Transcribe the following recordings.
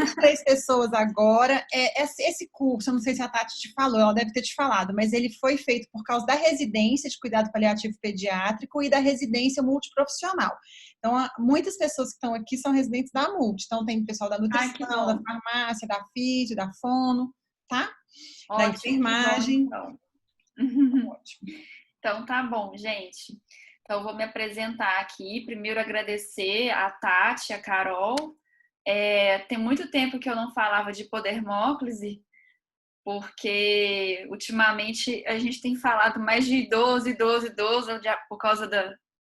23 pessoas agora. Esse curso, eu não sei se a Tati te falou, ela deve ter te falado, mas ele foi feito por causa da residência de cuidado paliativo pediátrico e da residência multiprofissional. Então, muitas pessoas que estão aqui são residentes da Multi. Então, tem pessoal da Ai, que nutrição, da bom. farmácia, da físio, da fono, tá? Da Ótimo, que bom, enfermagem. então. Ótimo. Então, tá bom, gente. Então, eu vou me apresentar aqui. Primeiro, agradecer a Tati, a Carol. Tem muito tempo que eu não falava de podermóclise, porque ultimamente a gente tem falado mais de idoso, idoso, idoso, por causa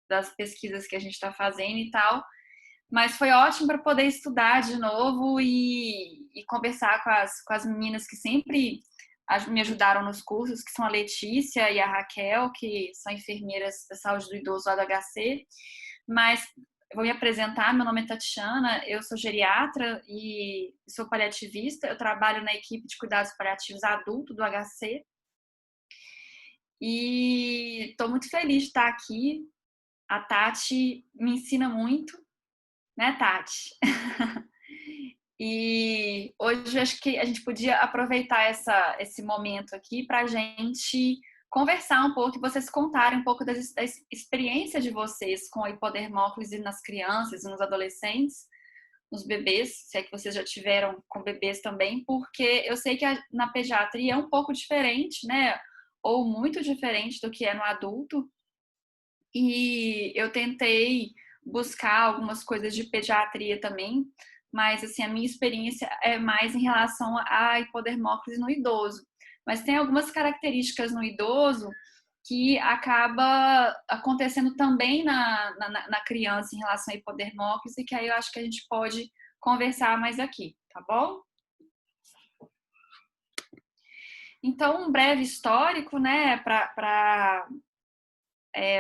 das pesquisas que a gente está fazendo e tal. Mas foi ótimo para poder estudar de novo e conversar com as meninas que sempre me ajudaram nos cursos, que são a Letícia e a Raquel, que são enfermeiras da saúde do idoso lá do HC. Mas eu vou me apresentar, meu nome é Tatiana, eu sou geriatra e sou paliativista, eu trabalho na equipe de cuidados paliativos adulto do HC e estou muito feliz de estar aqui. A Tati me ensina muito, né, Tati? E hoje acho que a gente podia aproveitar esse momento aqui para a gente conversar um pouco e vocês contarem um pouco da experiência de vocês com a hipodermóclise nas crianças e nos adolescentes, nos bebês, se é que vocês já tiveram com bebês também, porque eu sei que na pediatria é um pouco diferente, né? Ou muito diferente do que é no adulto. E eu tentei buscar algumas coisas de pediatria também, mas assim, a minha experiência é mais em relação à hipodermóclise no idoso. Mas tem algumas características no idoso que acaba acontecendo também na criança em relação à hipodermóclise, que aí eu acho que a gente pode conversar mais aqui, tá bom? Então, um breve histórico, né, para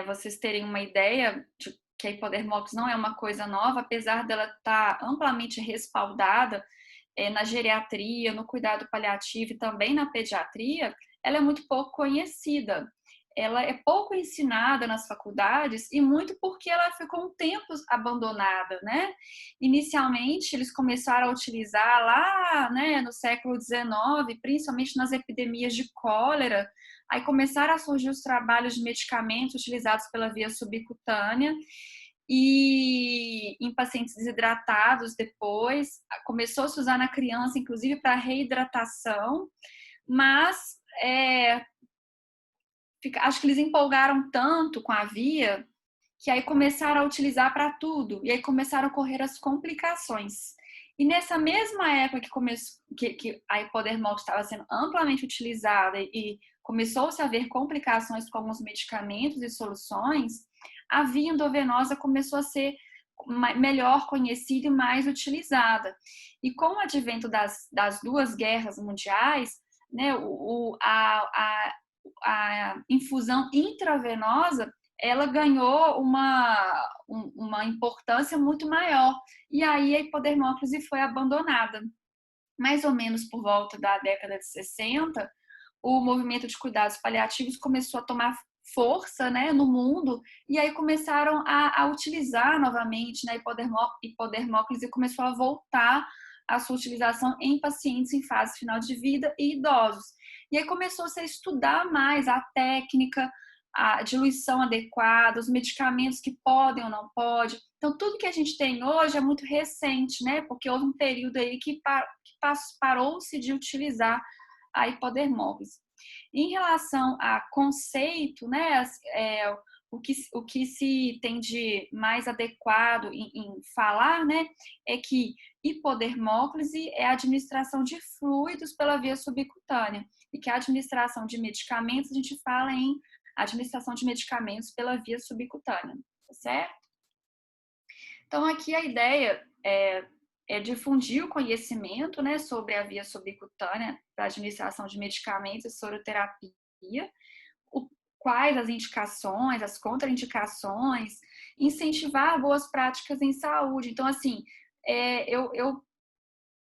vocês terem uma ideia de que a hipodermóclise não é uma coisa nova, apesar dela estar amplamente respaldada na geriatria, no cuidado paliativo e também na pediatria, ela é muito pouco conhecida. Ela é pouco ensinada nas faculdades e muito porque ela ficou um tempo abandonada, né? Inicialmente, eles começaram a utilizar lá, né, no século XIX, principalmente nas epidemias de cólera. Aí começaram a surgir os trabalhos de medicamentos utilizados pela via subcutânea e em pacientes desidratados depois. Começou a se usar na criança, inclusive para reidratação, mas acho que eles empolgaram tanto com a via que aí começaram a utilizar para tudo, e aí começaram a ocorrer as complicações. E nessa mesma época que a hipodermóclise estava sendo amplamente utilizada e começou-se a haver complicações com alguns medicamentos e soluções, a via endovenosa começou a ser melhor conhecida e mais utilizada. E com o advento das duas guerras mundiais, né, a infusão intravenosa ela ganhou uma importância muito maior. E aí a hipodermóclise foi abandonada. Mais ou menos por volta da década de 60, o movimento de cuidados paliativos começou a tomar força, né, no mundo, e aí começaram a utilizar novamente, né, hipodermóclise e começou a voltar a sua utilização em pacientes em fase final de vida e idosos. E aí começou-se a estudar mais a técnica, a diluição adequada, os medicamentos que podem ou não podem. Então, tudo que a gente tem hoje é muito recente, né? Porque houve um período aí que parou-se de utilizar a hipodermóclise. Em relação a conceito, né? O que se tem de mais adequado em falar, né? É que hipodermóclise é a administração de fluidos pela via subcutânea e que a administração de medicamentos a gente fala em administração de medicamentos pela via subcutânea, tá certo? Então, aqui a ideia é difundir o conhecimento, né, sobre a via subcutânea para administração de medicamentos e soroterapia, quais as indicações, as contraindicações, incentivar boas práticas em saúde. Então, assim,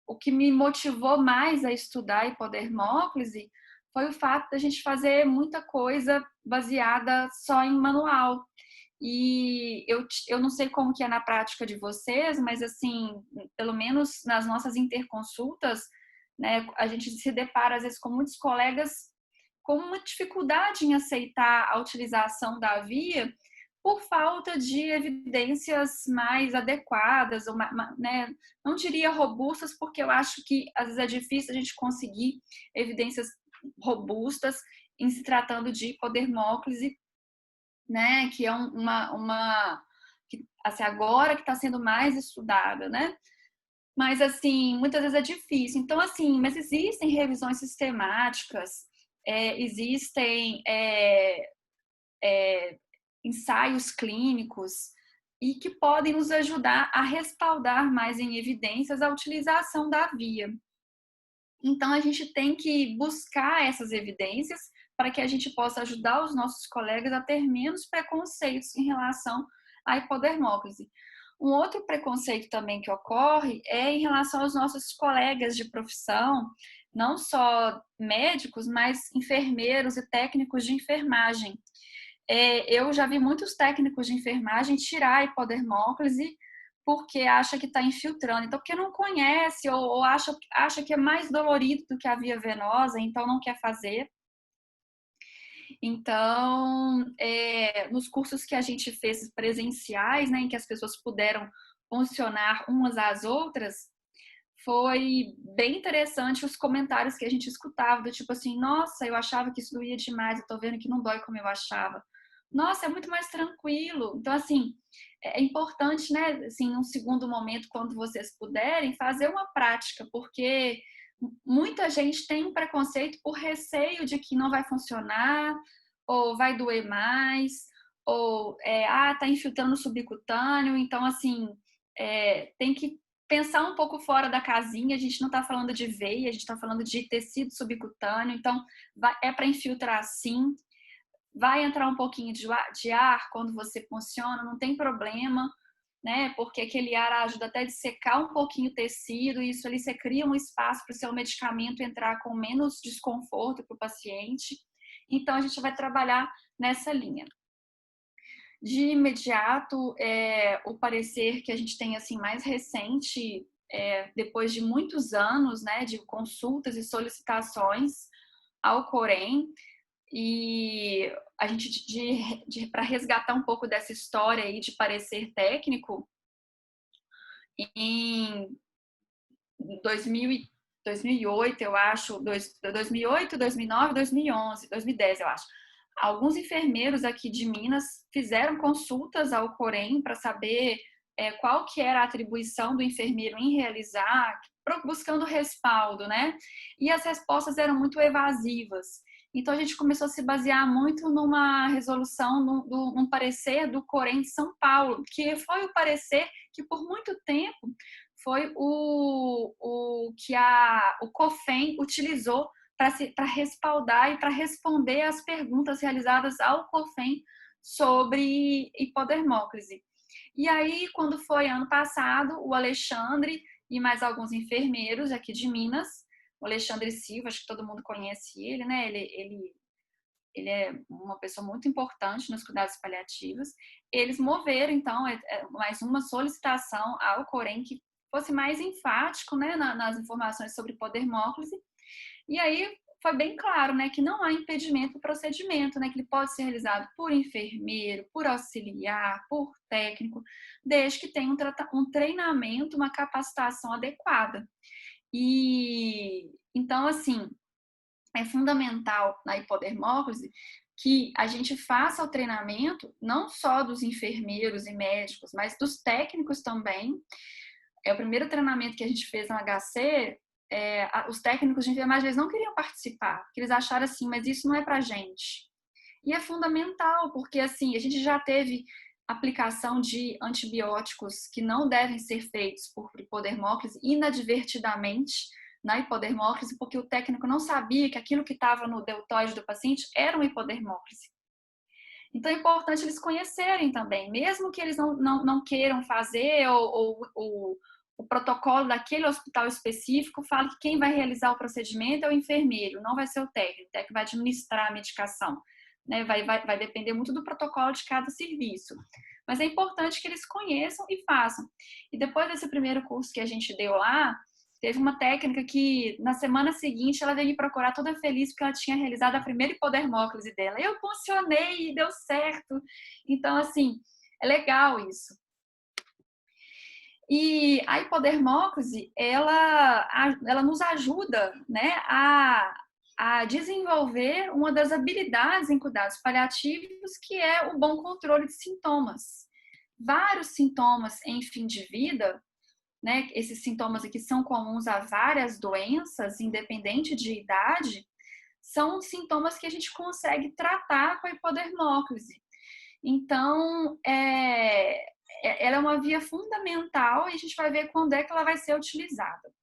o que me motivou mais a estudar a hipodermóclise foi o fato da gente fazer muita coisa baseada só em manual. E eu não sei como que é na prática de vocês, mas assim, pelo menos nas nossas interconsultas, né, a gente se depara às vezes com muitos colegas com uma dificuldade em aceitar a utilização da via por falta de evidências mais adequadas, ou, né, não diria robustas, porque eu acho que às vezes é difícil a gente conseguir evidências robustas em se tratando de hipodermólise, né, que é que, assim, agora que está sendo mais estudada, né? Mas, assim, muitas vezes é difícil. Então, assim, mas existem revisões sistemáticas, existem ensaios clínicos e que podem nos ajudar a respaldar mais em evidências a utilização da via. Então, a gente tem que buscar essas evidências para que a gente possa ajudar os nossos colegas a ter menos preconceitos em relação à hipodermólise. Um outro preconceito também que ocorre é em relação aos nossos colegas de profissão, não só médicos, mas enfermeiros e técnicos de enfermagem. Eu já vi muitos técnicos de enfermagem tirar a hipodermólise porque acha que está infiltrando, então porque não conhece ou acha que é mais dolorido do que a via venosa, então não quer fazer. Então, nos cursos que a gente fez presenciais, né, em que as pessoas puderam funcionar umas às outras, foi bem interessante os comentários que a gente escutava, do tipo assim, nossa, eu achava que isso doía demais, eu tô vendo que não dói como eu achava. Nossa, é muito mais tranquilo. Então, assim, é importante, né, assim, num segundo momento, quando vocês puderem, fazer uma prática, porque muita gente tem um preconceito por receio de que não vai funcionar, ou vai doer mais, ou, tá infiltrando subcutâneo. Então, assim, tem que pensar um pouco fora da casinha. A gente não está falando de veia, a gente está falando de tecido subcutâneo, então é para infiltrar sim. Vai entrar um pouquinho de ar quando você funciona, não tem problema, né? Porque aquele ar ajuda até de secar um pouquinho o tecido, e isso ali você cria um espaço para o seu medicamento entrar com menos desconforto para o paciente. Então a gente vai trabalhar nessa linha. De imediato, o parecer que a gente tem assim mais recente, depois de muitos anos, né, de consultas e solicitações ao Corém, e a gente para resgatar um pouco dessa história aí de parecer técnico, em 2008, eu acho, 2008, 2009, 2011, 2010, eu acho. Alguns enfermeiros aqui de Minas fizeram consultas ao Corém para saber qual que era a atribuição do enfermeiro em realizar, buscando respaldo, né? E as respostas eram muito evasivas. Então, a gente começou a se basear muito numa resolução, num parecer do Corém de São Paulo, que foi o parecer que, por muito tempo, foi o que o COFEM utilizou para respaldar e para responder às perguntas realizadas ao COFEM sobre hipodermólise. E aí, quando foi ano passado, o Alexandre e mais alguns enfermeiros aqui de Minas, o Alexandre Silva, acho que todo mundo conhece ele, né? Ele é uma pessoa muito importante nos cuidados paliativos. Eles moveram, então, mais uma solicitação ao Corém que fosse mais enfático, né, nas informações sobre hipodermólise. E aí foi bem claro, né, que não há impedimento do procedimento, né, que ele pode ser realizado por enfermeiro, por auxiliar, por técnico, desde que tenha um treinamento, uma capacitação adequada. E então, assim, é fundamental na hipodermólise que a gente faça o treinamento não só dos enfermeiros e médicos, mas dos técnicos também. O primeiro treinamento que a gente fez no HC, os técnicos de enfermagem eles não queriam participar, porque eles acharam assim, mas isso não é pra gente. E é fundamental, porque assim, a gente já teve aplicação de antibióticos que não devem ser feitos por hipodermólise inadvertidamente na hipodermólise, porque o técnico não sabia que aquilo que estava no deltoide do paciente era uma hipodermólise. Então é importante eles conhecerem também, mesmo que eles não queiram fazer ou o protocolo daquele hospital específico fala que quem vai realizar o procedimento é o enfermeiro, não vai ser o técnico vai administrar a medicação. né? Vai depender muito do protocolo de cada serviço. Mas é importante que eles conheçam e façam. E depois desse primeiro curso que a gente deu lá, teve uma técnica que, na semana seguinte, ela veio me procurar toda feliz porque ela tinha realizado a primeira hipodermóclise dela. Eu funcionei e deu certo. Então, assim, é legal isso. E a hipodermóclise, ela nos ajuda, né, a desenvolver uma das habilidades em cuidados paliativos, que é o bom controle de sintomas. Vários sintomas em fim de vida, né, esses sintomas aqui são comuns a várias doenças, independente de idade, são sintomas que a gente consegue tratar com a hipodermóclise. Então, ela é uma via fundamental e a gente vai ver quando é que ela vai ser utilizada.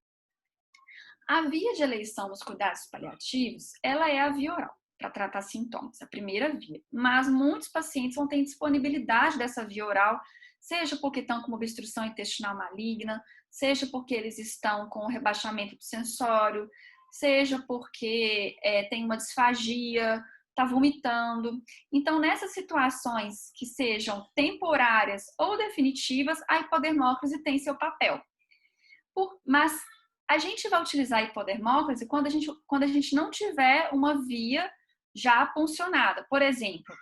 A via de eleição nos cuidados paliativos, ela é a via oral, para tratar sintomas, a primeira via. Mas muitos pacientes vão ter disponibilidade dessa via oral, seja porque estão com uma obstrução intestinal maligna, seja porque eles estão com rebaixamento do sensório, seja porque tem uma disfagia, está vomitando. Então, nessas situações que sejam temporárias ou definitivas, a hipodermóclise tem seu papel. Mas a gente vai utilizar a hipodermóclise quando a gente não tiver uma via já funcionada. Por exemplo,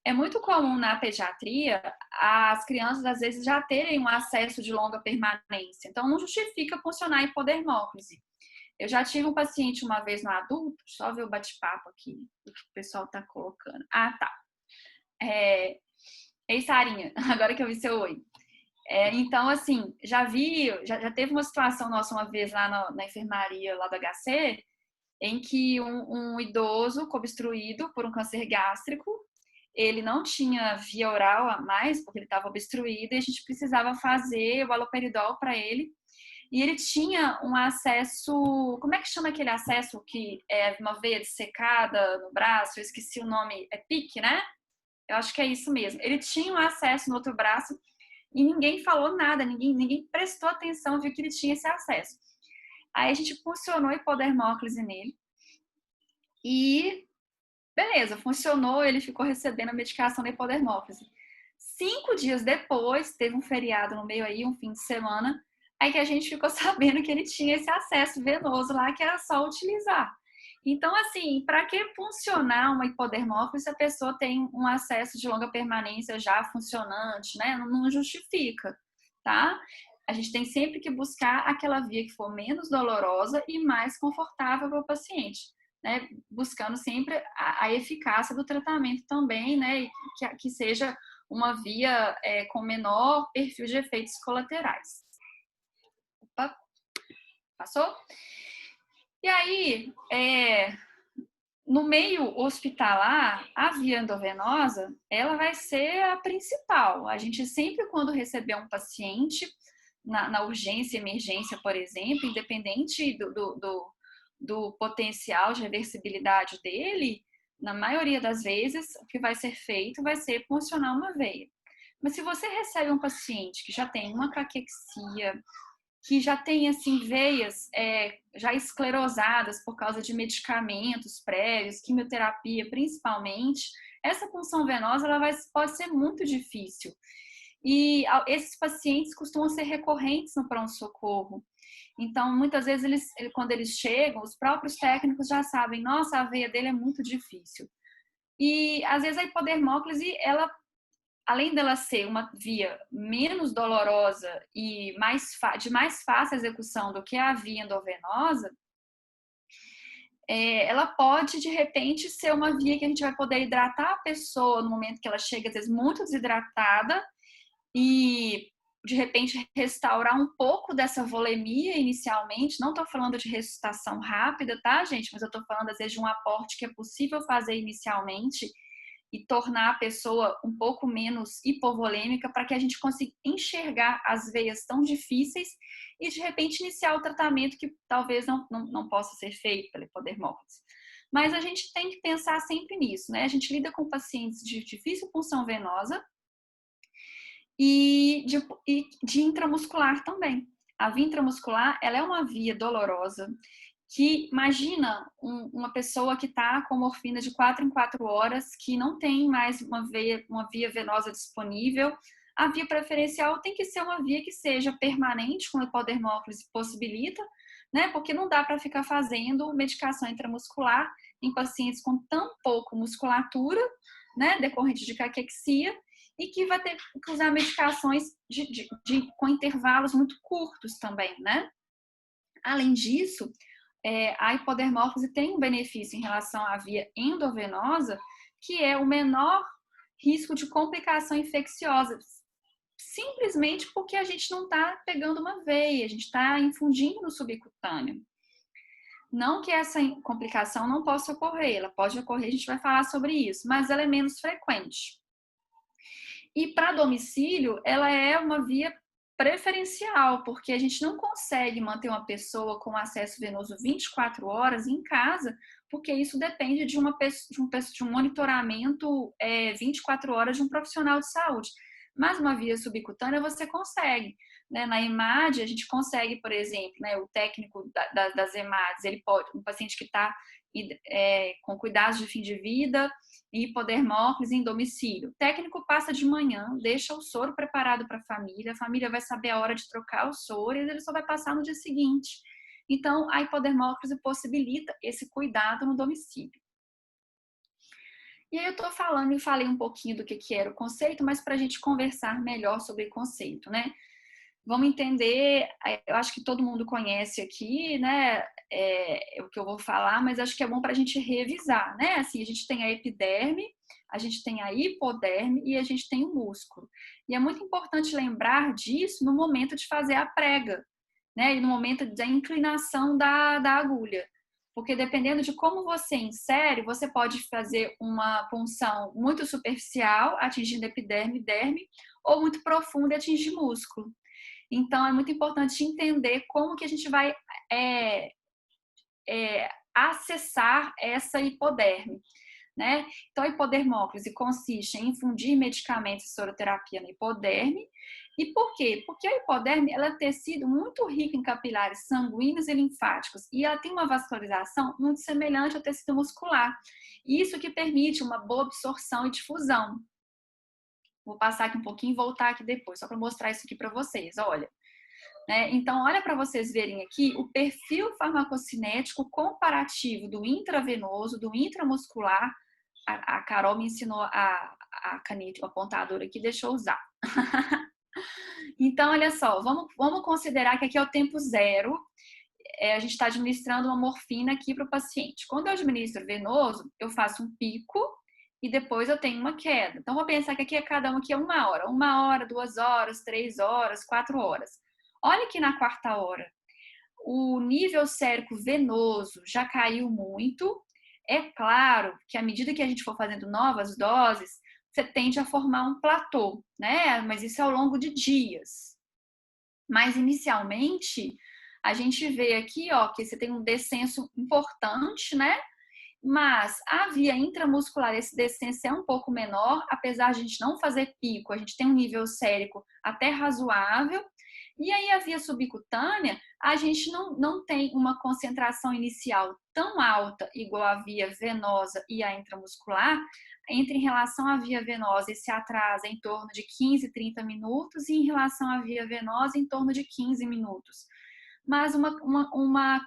é muito comum na pediatria as crianças às vezes já terem um acesso de longa permanência. Então, não justifica funcionar a hipodermóclise. Eu já tive um paciente uma vez no adulto, só ver o bate-papo aqui, o que o pessoal tá colocando. Ah, tá. Ei, Sarinha, agora que eu vi seu oi. Então, assim, já teve uma situação nossa uma vez lá na enfermaria lá do HC, em que um idoso obstruído por um câncer gástrico, ele não tinha via oral a mais, porque ele estava obstruído, e a gente precisava fazer o haloperidol para ele. E ele tinha um acesso, como é que chama aquele acesso que é uma veia dessecada no braço? Eu esqueci o nome, é PIC, né? Eu acho que é isso mesmo. Ele tinha um acesso no outro braço e ninguém falou nada, ninguém prestou atenção, viu que ele tinha esse acesso. Aí a gente funcionou a hipodermóclise nele e beleza, funcionou, ele ficou recebendo a medicação da hipodermóclise. 5 dias depois, teve um feriado no meio aí, um fim de semana, aí que a gente ficou sabendo que ele tinha esse acesso venoso lá, que era só utilizar. Então, assim, para que funcionar uma hipodermóclise se a pessoa tem um acesso de longa permanência já funcionante, né? Não justifica, tá? A gente tem sempre que buscar aquela via que for menos dolorosa e mais confortável para o paciente, né? Buscando sempre a eficácia do tratamento também, né? E que seja uma via com menor perfil de efeitos colaterais. Opa, passou? E aí, no meio hospitalar, a via endovenosa, ela vai ser a principal. A gente sempre, quando receber um paciente, na urgência, emergência, por exemplo, independente do potencial de reversibilidade dele, na maioria das vezes, o que vai ser feito vai ser funcionar uma veia. Mas se você recebe um paciente que já tem uma caquexia, que já tem assim veias já esclerosadas por causa de medicamentos prévios, quimioterapia principalmente, essa punção venosa pode ser muito difícil. E esses pacientes costumam ser recorrentes no pronto-socorro. Então, muitas vezes, quando eles chegam, os próprios técnicos já sabem, nossa, a veia dele é muito difícil. E, às vezes, a hipodermóclise, além dela ser uma via menos dolorosa e de mais fácil execução do que a via endovenosa, ela pode, de repente, ser uma via que a gente vai poder hidratar a pessoa no momento que ela chega, às vezes, muito desidratada, e de repente restaurar um pouco dessa volemia inicialmente. Não estou falando de ressuscitação rápida, tá, gente? Mas eu estou falando, às vezes, de um aporte que é possível fazer inicialmente e tornar a pessoa um pouco menos hipovolêmica para que a gente consiga enxergar as veias tão difíceis e, de repente, iniciar o tratamento que talvez não possa ser feito pela hipodermóclise. Mas a gente tem que pensar sempre nisso, né? A gente lida com pacientes de difícil punção venosa, e de intramuscular também. A via intramuscular, ela é uma via dolorosa que imagina uma pessoa que está com morfina de 4 em 4 horas, que não tem mais uma via venosa disponível. A via preferencial tem que ser uma via que seja permanente, como a hipodermóclise possibilita, né? Porque não dá para ficar fazendo medicação intramuscular em pacientes com tão pouco musculatura, né? Decorrente de caquexia, e que vai ter que usar medicações com intervalos muito curtos também, né? Além disso, a hipodermóclise tem um benefício em relação à via endovenosa, que é o menor risco de complicação infecciosa, simplesmente porque a gente não está pegando uma veia, a gente está infundindo no subcutâneo. Não que essa complicação não possa ocorrer, ela pode ocorrer, a gente vai falar sobre isso, mas ela é menos frequente. E para domicílio, ela é uma via preferencial, porque a gente não consegue manter uma pessoa com acesso venoso 24 horas em casa, porque isso depende de um monitoramento 24 horas de um profissional de saúde. Mas uma via subcutânea você consegue. Né? Na EMAD, a gente consegue, por exemplo, né, o técnico das EMADs, ele pode, um paciente que está com cuidados de fim de vida e hipodermóclise em domicílio. O técnico passa de manhã, deixa o soro preparado para a família vai saber a hora de trocar o soro e ele só vai passar no dia seguinte. Então, a hipodermóclise possibilita esse cuidado no domicílio. E aí eu estou falando e falei um pouquinho do que era o conceito, mas para a gente conversar melhor sobre o conceito, né? Vamos entender, eu acho que todo mundo conhece aqui, né, o que eu vou falar, mas acho que é bom para a gente revisar, né? Assim, a gente tem a epiderme, a gente tem a hipoderme e a gente tem o músculo. E é muito importante lembrar disso no momento de fazer a prega, né? E no momento da inclinação da agulha. Porque dependendo de como você insere, você pode fazer uma punção muito superficial, atingindo epiderme e derme, ou muito profunda e atingir músculo. Então, é muito importante entender como que a gente vai acessar essa hipoderme, né? Então, a hipodermóclise consiste em infundir medicamentos e soroterapia na hipoderme. E por quê? Porque a hipoderme ela é um tecido muito rico em capilares sanguíneos e linfáticos e ela tem uma vascularização muito semelhante ao tecido muscular. Isso que permite uma boa absorção e difusão. Vou passar aqui um pouquinho e voltar aqui depois, só para mostrar isso aqui para vocês, olha. Né? Então, olha para vocês verem aqui o perfil farmacocinético comparativo do intravenoso, do intramuscular. A Carol me ensinou a caneta, o apontador aqui, deixa eu usar. Então, olha só, vamos considerar que aqui é o tempo zero. A gente está administrando uma morfina aqui para o paciente. Quando eu administro venoso, eu faço um pico e depois eu tenho uma queda. Então, vou pensar que aqui cada um aqui é 1 hora, 2 horas, 3 horas, 4 horas. Olha que na 4ª hora, o nível sérico venoso já caiu muito. É claro que à medida que a gente for fazendo novas doses, você tende a formar um platô, né? Mas isso é ao longo de dias. Mas inicialmente, a gente vê aqui, ó, que você tem um descenso importante, né? Mas a via intramuscular, esse descenso é um pouco menor, apesar de a gente não fazer pico, a gente tem um nível sérico até razoável. E aí a via subcutânea, a gente não tem uma concentração inicial tão alta, igual a via venosa e a intramuscular. Em relação à via venosa, esse atraso é em torno de 15, 30 minutos, e em relação à via venosa, em torno de 15 minutos. Mas uma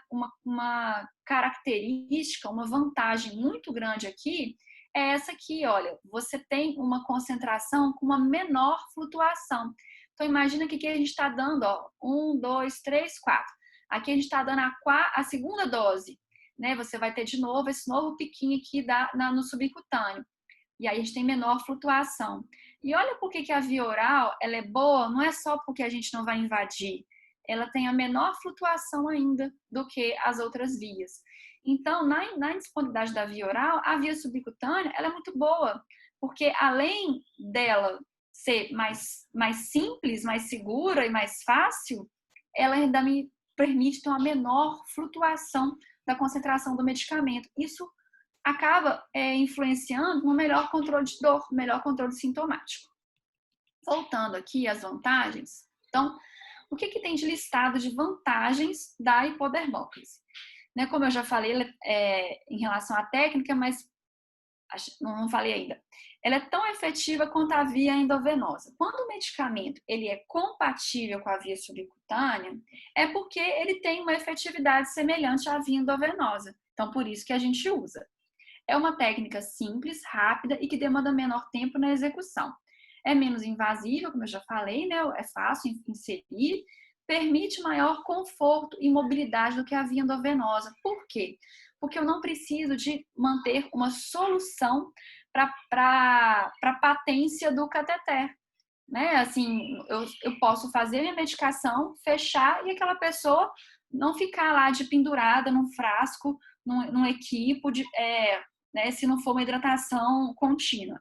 característica, uma vantagem muito grande aqui é essa aqui, olha, você tem uma concentração com uma menor flutuação. Então, imagina que aqui a gente está dando, ó, 1, 2, 3, 4. Aqui a gente está dando a segunda dose, né? Você vai ter de novo esse novo piquinho aqui no subcutâneo. E aí a gente tem menor flutuação. E olha por que a via oral ela é boa, não é só porque a gente não vai invadir. Ela tem a menor flutuação ainda do que as outras vias. Então, na indisponibilidade da via oral, a via subcutânea ela é muito boa, porque além dela ser mais simples, mais segura e mais fácil, ela ainda me permite ter uma menor flutuação da concentração do medicamento. Isso acaba influenciando no melhor controle de dor, melhor controle sintomático. Voltando aqui às vantagens, então, o que tem de listado de vantagens da hipodermóclise? né? Como eu já falei, em relação à técnica, mas não falei ainda. Ela é tão efetiva quanto a via endovenosa. Quando o medicamento ele é compatível com a via subcutânea, é porque ele tem uma efetividade semelhante à via endovenosa. Então, por isso que a gente usa. É uma técnica simples, rápida e que demanda menor tempo na execução. É menos invasiva, como eu já falei, né? É fácil inserir, permite maior conforto e mobilidade do que a via endovenosa. Por quê? Porque eu não preciso de manter uma solução para a patência do cateter. Né? Assim, eu posso fazer minha medicação, fechar e aquela pessoa não ficar lá de pendurada num frasco, num equipo, né, se não for uma hidratação contínua.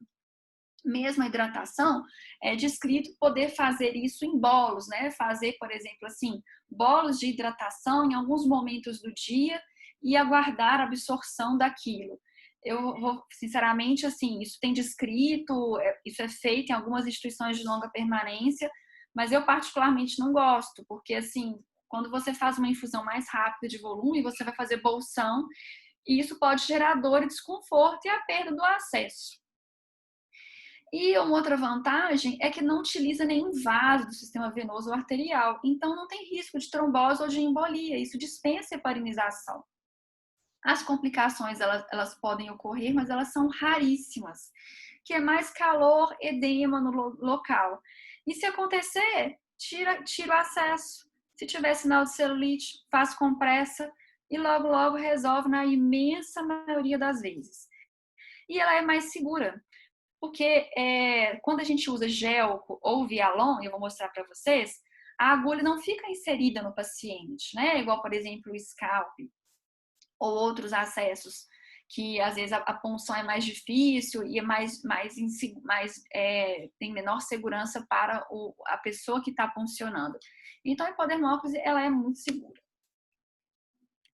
Mesmo a hidratação, é descrito poder fazer isso em bolos, né? Fazer, por exemplo, assim, bolos de hidratação em alguns momentos do dia e aguardar a absorção daquilo. Eu vou, sinceramente, assim, isso tem descrito, isso é feito em algumas instituições de longa permanência, mas eu particularmente não gosto, porque, assim, quando você faz uma infusão mais rápida de volume, você vai fazer bolsão, e isso pode gerar dor e desconforto e a perda do acesso. E uma outra vantagem é que não utiliza nenhum vaso do sistema venoso ou arterial, então não tem risco de trombose ou de embolia, isso dispensa heparinização. As complicações, elas podem ocorrer, mas elas são raríssimas, que é mais calor, edema no local. E se acontecer, tira o acesso. Se tiver sinal de celulite, faz compressa e logo, logo resolve na imensa maioria das vezes. E ela é mais segura, porque quando a gente usa gel ou Vialon, eu vou mostrar para vocês, a agulha não fica inserida no paciente, né? Igual, por exemplo, o scalp ou outros acessos, que às vezes a punção é mais difícil e tem menor segurança para a pessoa que está puncionando. Então, a hipodermóclise, ela é muito segura.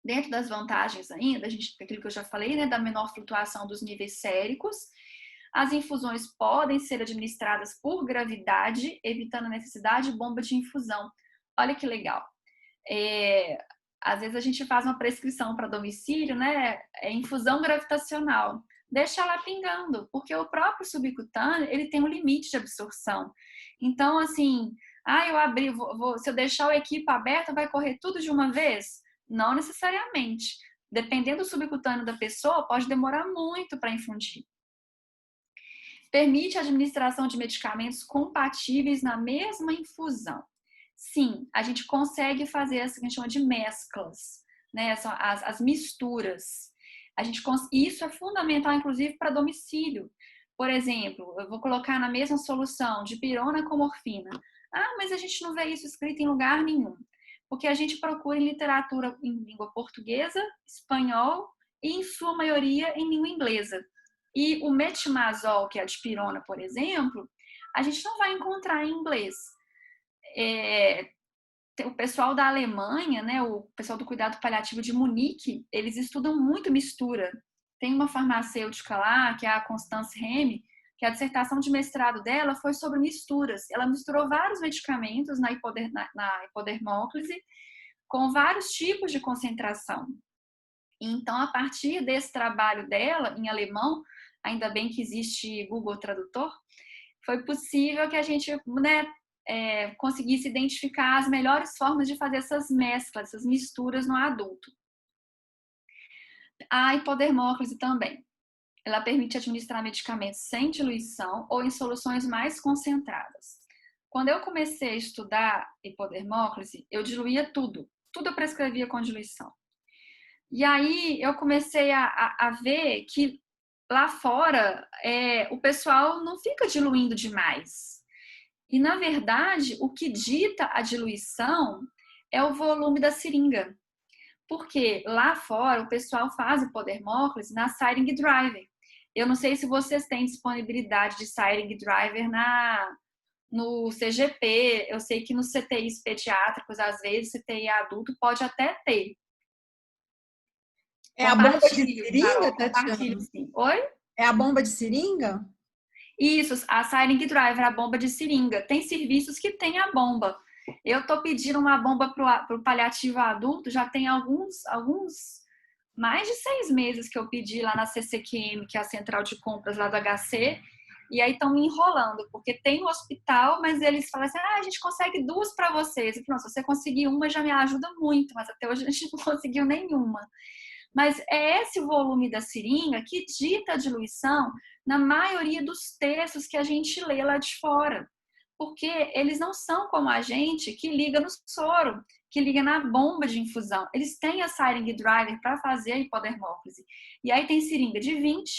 Dentro das vantagens ainda, aquilo que eu já falei, né, da menor flutuação dos níveis séricos, as infusões podem ser administradas por gravidade, evitando a necessidade de bomba de infusão. Olha que legal. Às vezes a gente faz uma prescrição para domicílio, né? Infusão gravitacional. Deixa ela pingando, porque o próprio subcutâneo, ele tem um limite de absorção. Então, assim, eu abri, se eu deixar o equipo aberto, vai correr tudo de uma vez? Não necessariamente. Dependendo do subcutâneo da pessoa, pode demorar muito para infundir. Permite a administração de medicamentos compatíveis na mesma infusão. Sim, a gente consegue fazer o que a gente chama de mesclas, né? São as misturas. Isso é fundamental, inclusive, para domicílio. Por exemplo, eu vou colocar na mesma solução dipirona com morfina. Mas a gente não vê isso escrito em lugar nenhum. Porque a gente procura em literatura em língua portuguesa, espanhol e, em sua maioria, em língua inglesa. E o metimazol, que é a dipirona, por exemplo, a gente não vai encontrar em inglês. O pessoal da Alemanha, né, o pessoal do cuidado paliativo de Munique, eles estudam muito mistura. Tem uma farmacêutica lá, que é a Constance Remy, que a dissertação de mestrado dela foi sobre misturas. Ela misturou vários medicamentos na hipodermóclise com vários tipos de concentração. Então, a partir desse trabalho dela, em alemão, ainda bem que existe Google Tradutor, foi possível que a gente, né, conseguisse identificar as melhores formas de fazer essas mesclas, essas misturas no adulto. A hipodermóclise também. Ela permite administrar medicamentos sem diluição ou em soluções mais concentradas. Quando eu comecei a estudar hipodermóclise, eu diluía tudo. Tudo eu prescrevia com diluição. E aí eu comecei a ver que lá fora o pessoal não fica diluindo demais. E, na verdade, o que dita a diluição é o volume da seringa. Porque lá fora o pessoal faz hipodermóclise na Syringe Driver. Eu não sei se vocês têm disponibilidade de Syringe Driver no CGP. Eu sei que nos CTIs pediátricos, às vezes, CTI adulto pode até ter. É a bomba de seringa, Tatiana? Sim. Oi? É a bomba de seringa? Isso, a Syringe Driver, a bomba de seringa. Tem serviços que tem a bomba. Eu tô pedindo uma bomba pro paliativo adulto, já tem alguns mais de 6 meses que eu pedi lá na CCQM, que é a central de compras lá do HC, e aí estão me enrolando, porque tem no hospital, mas eles falam assim, a gente consegue 2 para vocês. E pronto, se você conseguir uma, já me ajuda muito, mas até hoje a gente não conseguiu nenhuma. Mas é esse volume da seringa que dita a diluição na maioria dos textos que a gente lê lá de fora. Porque eles não são como a gente que liga no soro, que liga na bomba de infusão. Eles têm a syringe driver para fazer a hipodermóclise. E aí tem seringa de 20,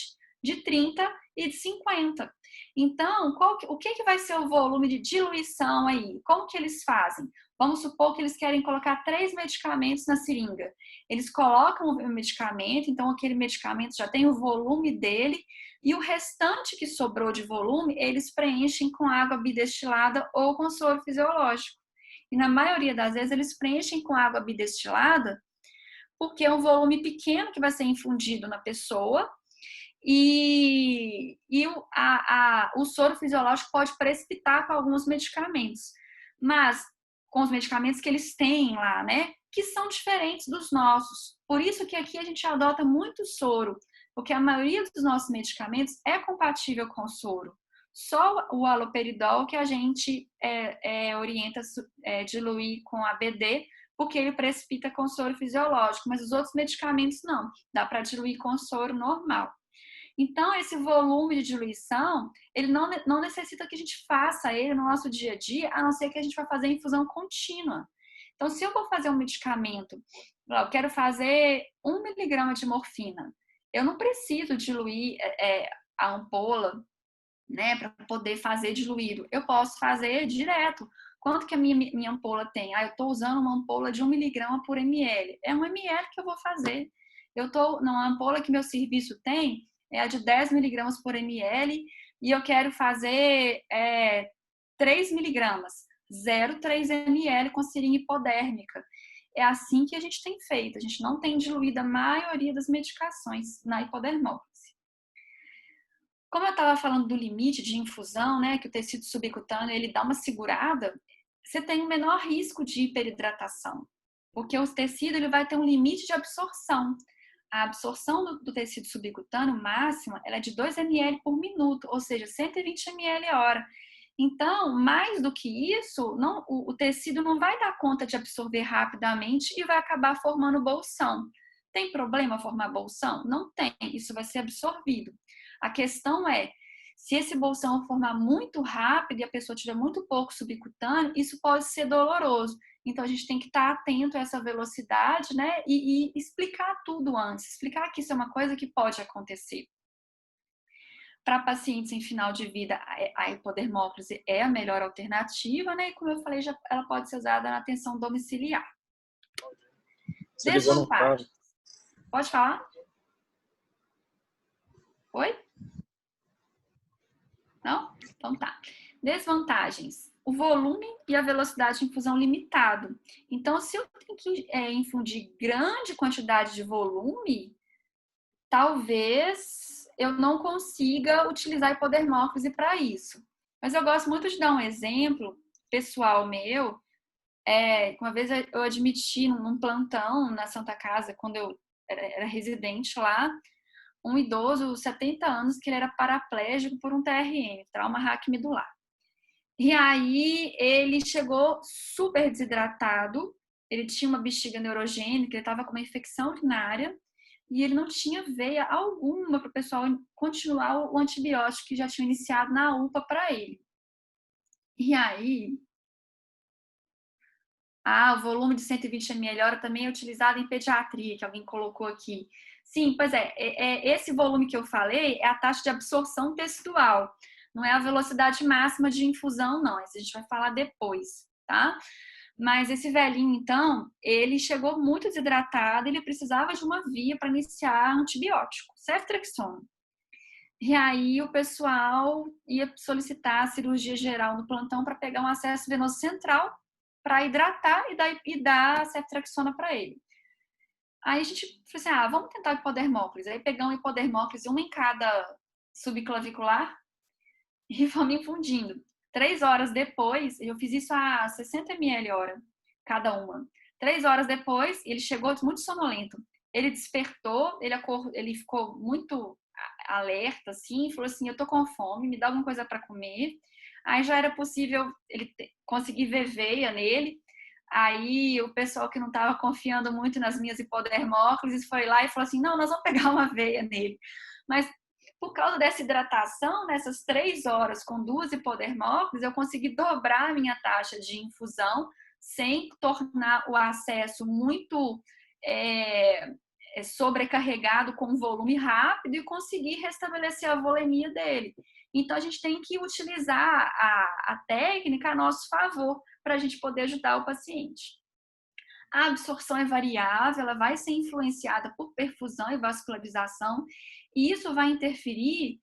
de 30 e de 50. Então, o que vai ser o volume de diluição aí? Como que eles fazem? Vamos supor que eles querem colocar 3 medicamentos na seringa. Eles colocam o medicamento, então aquele medicamento já tem o volume dele, e o restante que sobrou de volume, eles preenchem com água bidestilada ou com soro fisiológico. E na maioria das vezes eles preenchem com água bidestilada, porque é um volume pequeno que vai ser infundido na pessoa, e o soro fisiológico pode precipitar com alguns medicamentos, mas com os medicamentos que eles têm lá, né? Que são diferentes dos nossos. Por isso que aqui a gente adota muito soro, porque a maioria dos nossos medicamentos é compatível com soro. Só o haloperidol que a gente orienta diluir com ABD, porque ele precipita com soro fisiológico, mas os outros medicamentos não. Dá para diluir com soro normal. Então, esse volume de diluição, ele não necessita que a gente faça ele no nosso dia a dia, a não ser que a gente vá fazer infusão contínua. Então, se eu vou fazer um medicamento, eu quero fazer 1 miligrama de morfina, eu não preciso diluir a ampola, né, para poder fazer diluído. Eu posso fazer direto. Quanto que a minha ampola tem? Eu estou usando uma ampola de 1 miligrama por ml. É 1 ml que eu vou fazer. A ampola que meu serviço tem é a de 10 miligramas por ml e eu quero fazer 3 miligramas, 0,3 ml com seringa hipodérmica. É assim que a gente tem feito. A gente não tem diluído a maioria das medicações na hipodermólise. Como eu estava falando do limite de infusão, né, que o tecido subcutâneo ele dá uma segurada, você tem um menor risco de hiperidratação, porque o tecido ele vai ter um limite de absorção. A absorção do tecido subcutâneo máxima ela é de 2 ml por minuto, ou seja, 120 ml hora. Então, mais do que isso, o tecido não vai dar conta de absorver rapidamente e vai acabar formando bolsão. Tem problema formar bolsão? Não tem, isso vai ser absorvido. A questão é, se esse bolsão formar muito rápido e a pessoa tiver muito pouco subcutâneo, isso pode ser doloroso. Então, a gente tem que estar atento a essa velocidade, né? E explicar tudo antes. Explicar que isso é uma coisa que pode acontecer. Para pacientes em final de vida, a hipodermólise é a melhor alternativa, né? E como eu falei, ela pode ser usada na atenção domiciliar. Desvantagens. Pode falar? Oi? Não? Então tá. Desvantagens. O volume e a velocidade de infusão limitado. Então, se eu tenho que infundir grande quantidade de volume, talvez eu não consiga utilizar a hipodermólise para isso. Mas eu gosto muito de dar um exemplo pessoal meu. Uma vez eu admiti num plantão na Santa Casa, quando eu era residente lá, um idoso, 70 anos, que ele era paraplégico por um TRM, trauma raquimedular. E aí ele chegou super desidratado, ele tinha uma bexiga neurogênica, ele estava com uma infecção urinária e ele não tinha veia alguma para o pessoal continuar o antibiótico que já tinha iniciado na UPA para ele. E aí, o volume de 120 ml hora também é utilizado em pediatria, que alguém colocou aqui. Sim, pois esse volume que eu falei é a taxa de absorção textual. Não é a velocidade máxima de infusão, não. Isso a gente vai falar depois, tá? Mas esse velhinho, então, ele chegou muito desidratado, ele precisava de uma via para iniciar antibiótico, ceftriaxona. E aí o pessoal ia solicitar a cirurgia geral no plantão para pegar um acesso venoso central para hidratar e dar ceftriaxona para ele. Aí a gente falou assim, vamos tentar hipodermólise. Aí pegamos hipodermólise, uma em cada subclavicular e vamos infundindo. 3 horas depois, eu fiz isso a 60 ml hora, cada uma. 3 horas depois, ele chegou muito sonolento. ele despertou, ele ficou muito alerta, assim, falou assim, eu tô com fome, me dá alguma coisa para comer. Aí já era possível ele conseguir ver veia nele. Aí o pessoal que não estava confiando muito nas minhas hipodermóclises foi lá e falou assim, não, nós vamos pegar uma veia nele. Mas por causa dessa hidratação, nessas 3 horas com 2 hipodermóclises, eu consegui dobrar a minha taxa de infusão sem tornar o acesso muito sobrecarregado com um volume rápido e conseguir restabelecer a volemia dele. Então, a gente tem que utilizar a técnica a nosso favor para a gente poder ajudar o paciente. A absorção é variável, ela vai ser influenciada por perfusão e vascularização, e isso vai interferir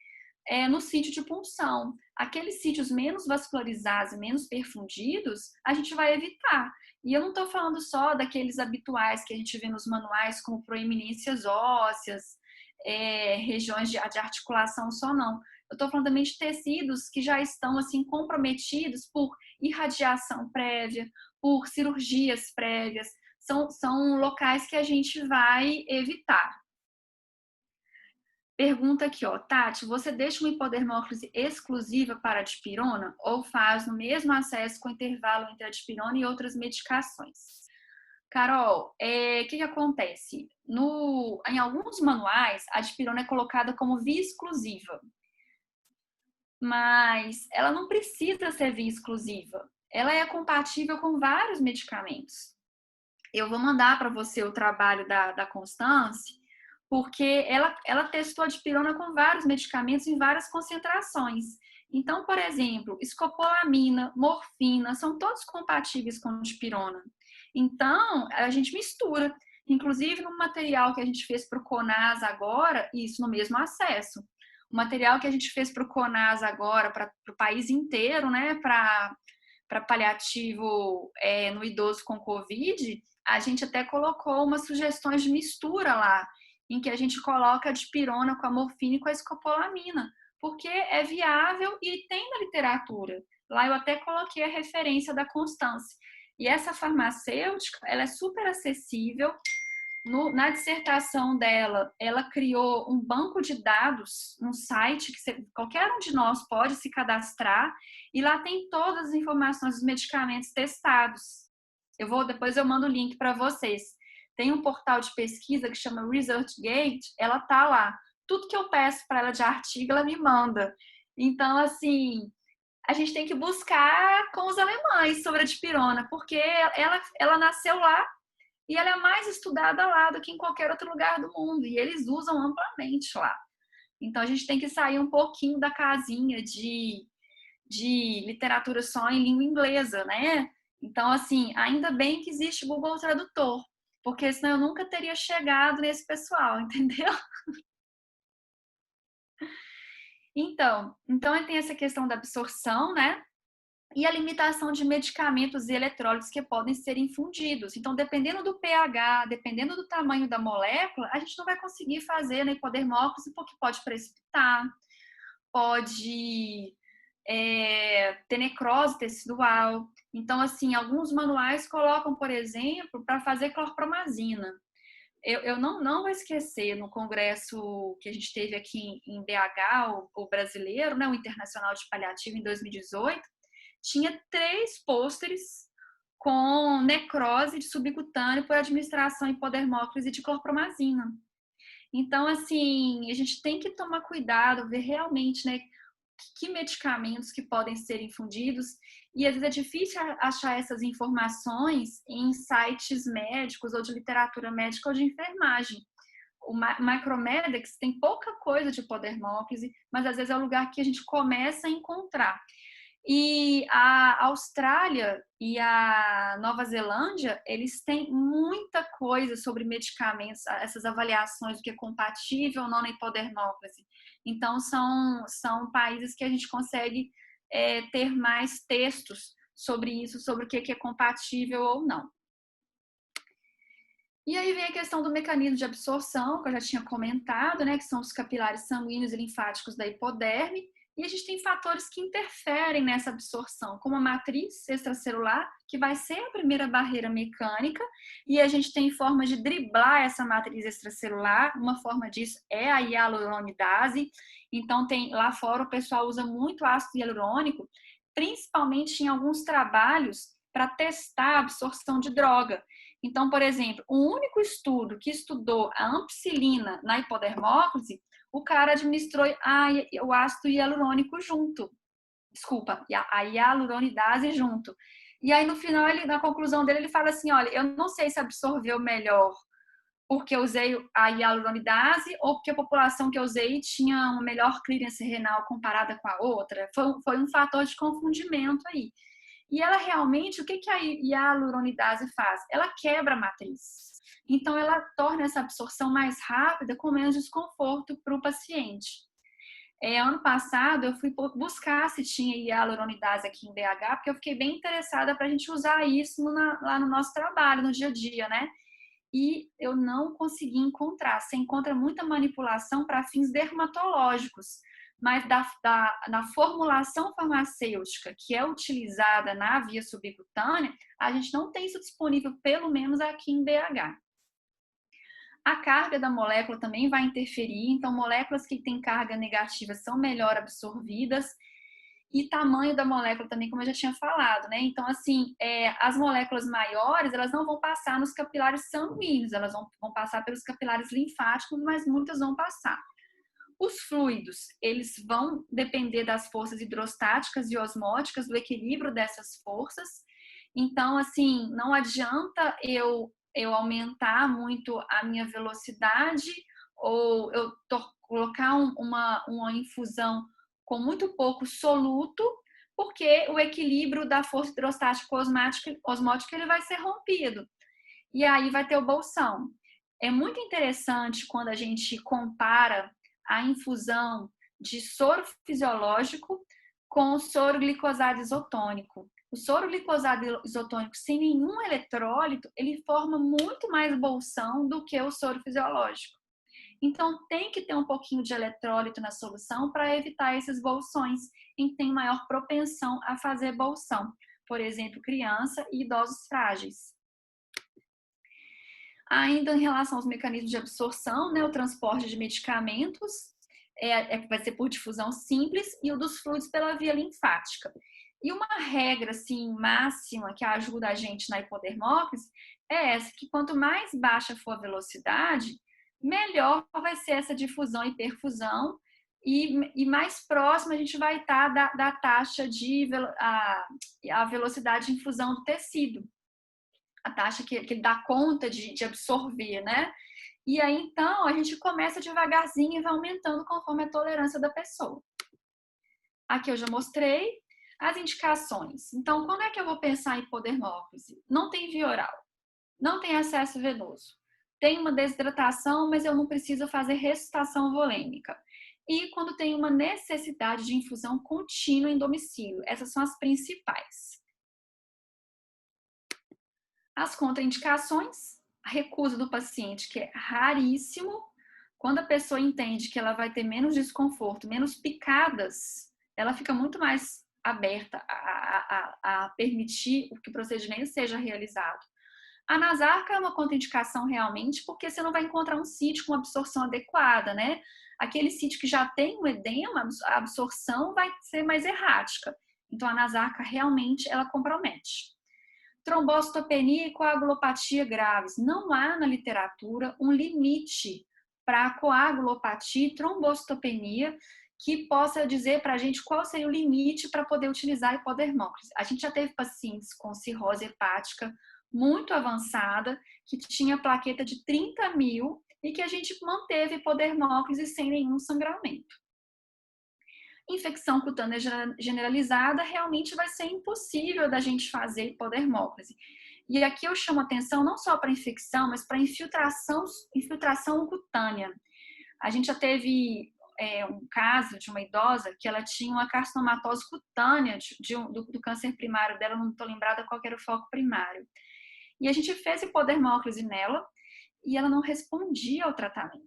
no sítio de punção. Aqueles sítios menos vascularizados e menos perfundidos, a gente vai evitar. E eu não estou falando só daqueles habituais que a gente vê nos manuais, como proeminências ósseas, regiões de articulação só, não. Eu estou falando também de tecidos que já estão assim comprometidos por irradiação prévia, por cirurgias prévias. São locais que a gente vai evitar. Pergunta aqui, ó, Tati, você deixa uma hipodermóclise exclusiva para a dipirona ou faz no mesmo acesso com intervalo entre a dipirona e outras medicações? Carol, o que acontece? Em alguns manuais, a dipirona é colocada como via exclusiva, mas ela não precisa ser via exclusiva. Ela é compatível com vários medicamentos. Eu vou mandar para você o trabalho da Constance, porque ela testou a dipirona com vários medicamentos em várias concentrações. Então, por exemplo, escopolamina, morfina, são todos compatíveis com dipirona. Então, a gente mistura. Inclusive, no material que a gente fez para o CONAS agora, isso no mesmo acesso. O material que a gente fez para o CONAS agora, para o país inteiro, né, para paliativo no idoso com Covid, a gente até colocou umas sugestões de mistura lá, em que a gente coloca a dipirona com a morfina e com a escopolamina, porque é viável e tem na literatura. Lá eu até coloquei a referência da Constance. E essa farmacêutica, ela é super acessível. Na dissertação dela, ela criou um banco de dados, um site que qualquer um de nós pode se cadastrar, e lá tem todas as informações dos medicamentos testados. Depois eu mando o link para vocês. Tem um portal de pesquisa que chama ResearchGate, ela tá lá. Tudo que eu peço para ela de artigo, ela me manda. Então, assim, a gente tem que buscar com os alemães sobre a dipirona, porque ela nasceu lá e ela é mais estudada lá do que em qualquer outro lugar do mundo. E eles usam amplamente lá. Então, a gente tem que sair um pouquinho da casinha de literatura só em língua inglesa, né? Então, assim, ainda bem que existe o Google Tradutor, porque senão eu nunca teria chegado nesse pessoal, entendeu? Então tem essa questão da absorção, né? E a limitação de medicamentos e eletrólitos que podem ser infundidos. Então, dependendo do pH, dependendo do tamanho da molécula, a gente não vai conseguir fazer na hipodermóclise porque pode precipitar, pode ter necrose tecidual. Então, assim, alguns manuais colocam, por exemplo, para fazer clorpromazina. Eu não vou esquecer, no congresso que a gente teve aqui em BH, o brasileiro, né, o Internacional de Paliativo, em 2018, tinha 3 pôsteres com necrose de subcutâneo por administração hipodermóclise de clorpromazina. Então, assim, a gente tem que tomar cuidado, ver realmente, né, que medicamentos que podem ser infundidos, e às vezes é difícil achar essas informações em sites médicos ou de literatura médica ou de enfermagem. O Micromedex tem pouca coisa de hipodermóclise, mas às vezes é o lugar que a gente começa a encontrar. E a Austrália e a Nova Zelândia, eles têm muita coisa sobre medicamentos, essas avaliações do que é compatível ou não na hipodermóclise. Então, são países que a gente consegue ter mais textos sobre isso, sobre o que é compatível ou não. E aí vem a questão do mecanismo de absorção, que eu já tinha comentado, né, que são os capilares sanguíneos e linfáticos da hipoderme. E a gente tem fatores que interferem nessa absorção, como a matriz extracelular, que vai ser a primeira barreira mecânica, e a gente tem formas de driblar essa matriz extracelular. Uma forma disso é a hialuronidase. Então, lá fora o pessoal usa muito ácido hialurônico, principalmente em alguns trabalhos para testar a absorção de droga. Então, por exemplo, o único estudo que estudou a ampicilina na hipodermóclise, o cara administrou o ácido hialurônico junto. Desculpa, a hialuronidase junto. E aí, no final, na conclusão dele, ele fala assim, olha, eu não sei se absorveu melhor porque eu usei a hialuronidase ou porque a população que eu usei tinha uma melhor clearance renal comparada com a outra. Foi um fator de confundimento aí. E ela realmente, o que a hialuronidase faz? Ela quebra a matriz. Então, ela torna essa absorção mais rápida, com menos desconforto para o paciente. Ano passado, eu fui buscar se tinha hialuronidase aqui em BH, porque eu fiquei bem interessada para a gente usar isso lá no nosso trabalho, no dia a dia, né? E eu não consegui encontrar. Você encontra muita manipulação para fins dermatológicos, mas na formulação farmacêutica que é utilizada na via subcutânea, a gente não tem isso disponível, pelo menos aqui em BH. A carga da molécula também vai interferir, então moléculas que têm carga negativa são melhor absorvidas, e tamanho da molécula também, como eu já tinha falado, né? Então, assim, as moléculas maiores, elas não vão passar nos capilares sanguíneos, elas vão passar pelos capilares linfáticos, mas muitas vão passar. Os fluidos, eles vão depender das forças hidrostáticas e osmóticas, do equilíbrio dessas forças. Então, assim, não adianta eu aumentar muito a minha velocidade ou eu colocar uma infusão com muito pouco soluto, porque o equilíbrio da força hidrostática osmótica ele vai ser rompido. E aí vai ter o bolsão. É muito interessante quando a gente compara a infusão de soro fisiológico com o soro glicosado isotônico. O soro glicosado isotônico sem nenhum eletrólito, ele forma muito mais bolsão do que o soro fisiológico. Então, tem que ter um pouquinho de eletrólito na solução para evitar esses bolsões em que tem maior propensão a fazer bolsão. Por exemplo, criança e idosos frágeis. Ainda em relação aos mecanismos de absorção, né, o transporte de medicamentos vai ser por difusão simples e o dos fluidos pela via linfática. E uma regra assim, máxima que ajuda a gente na hipodermóclise é essa, que quanto mais baixa for a velocidade, melhor vai ser essa difusão e perfusão e mais próximo a gente vai estar da taxa de a velocidade de infusão do tecido, a taxa que ele dá conta de absorver, né? E aí, então, a gente começa devagarzinho e vai aumentando conforme a tolerância da pessoa. Aqui eu já mostrei as indicações. Então, quando é que eu vou pensar em hipodermóclise? Não tem via oral, não tem acesso venoso, tem uma desidratação, mas eu não preciso fazer ressuscitação volêmica. E quando tem uma necessidade de infusão contínua em domicílio. Essas são as principais. As contraindicações, a recusa do paciente, que é raríssimo. Quando a pessoa entende que ela vai ter menos desconforto, menos picadas, ela fica muito mais aberta a permitir que o procedimento seja realizado. A nasarca é uma contraindicação realmente, porque você não vai encontrar um sítio com absorção adequada, né? Aquele sítio que já tem um edema, a absorção vai ser mais errática. Então, a nasarca realmente, ela compromete. Trombocitopenia e coagulopatia graves. Não há na literatura um limite para coagulopatia e trombocitopenia que possa dizer para a gente qual seria o limite para poder utilizar a hipodermóclise. A gente já teve pacientes com cirrose hepática muito avançada, que tinha plaqueta de 30.000 e que a gente manteve hipodermóclise sem nenhum sangramento. Infecção cutânea generalizada, realmente vai ser impossível da gente fazer hipodermóclise. E aqui eu chamo atenção não só para infecção, mas para infiltração cutânea. A gente já teve um caso de uma idosa que ela tinha uma carcinomatose cutânea do câncer primário dela, não estou lembrada qual era o foco primário. E a gente fez hipodermóclise nela e ela não respondia ao tratamento.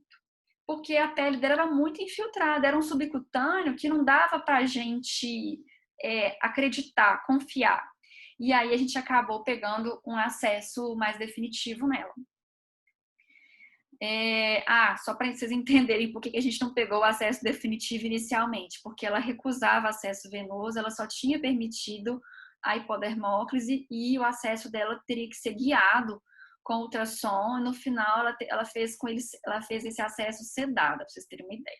porque a pele dela era muito infiltrada, era um subcutâneo que não dava para a gente acreditar, confiar. E aí a gente acabou pegando um acesso mais definitivo nela. Só para vocês entenderem por que a gente não pegou o acesso definitivo inicialmente, porque ela recusava acesso venoso, ela só tinha permitido a hipodermóclise e o acesso dela teria que ser guiado com ultrassom, e no final ela fez esse acesso sedada, para vocês terem uma ideia.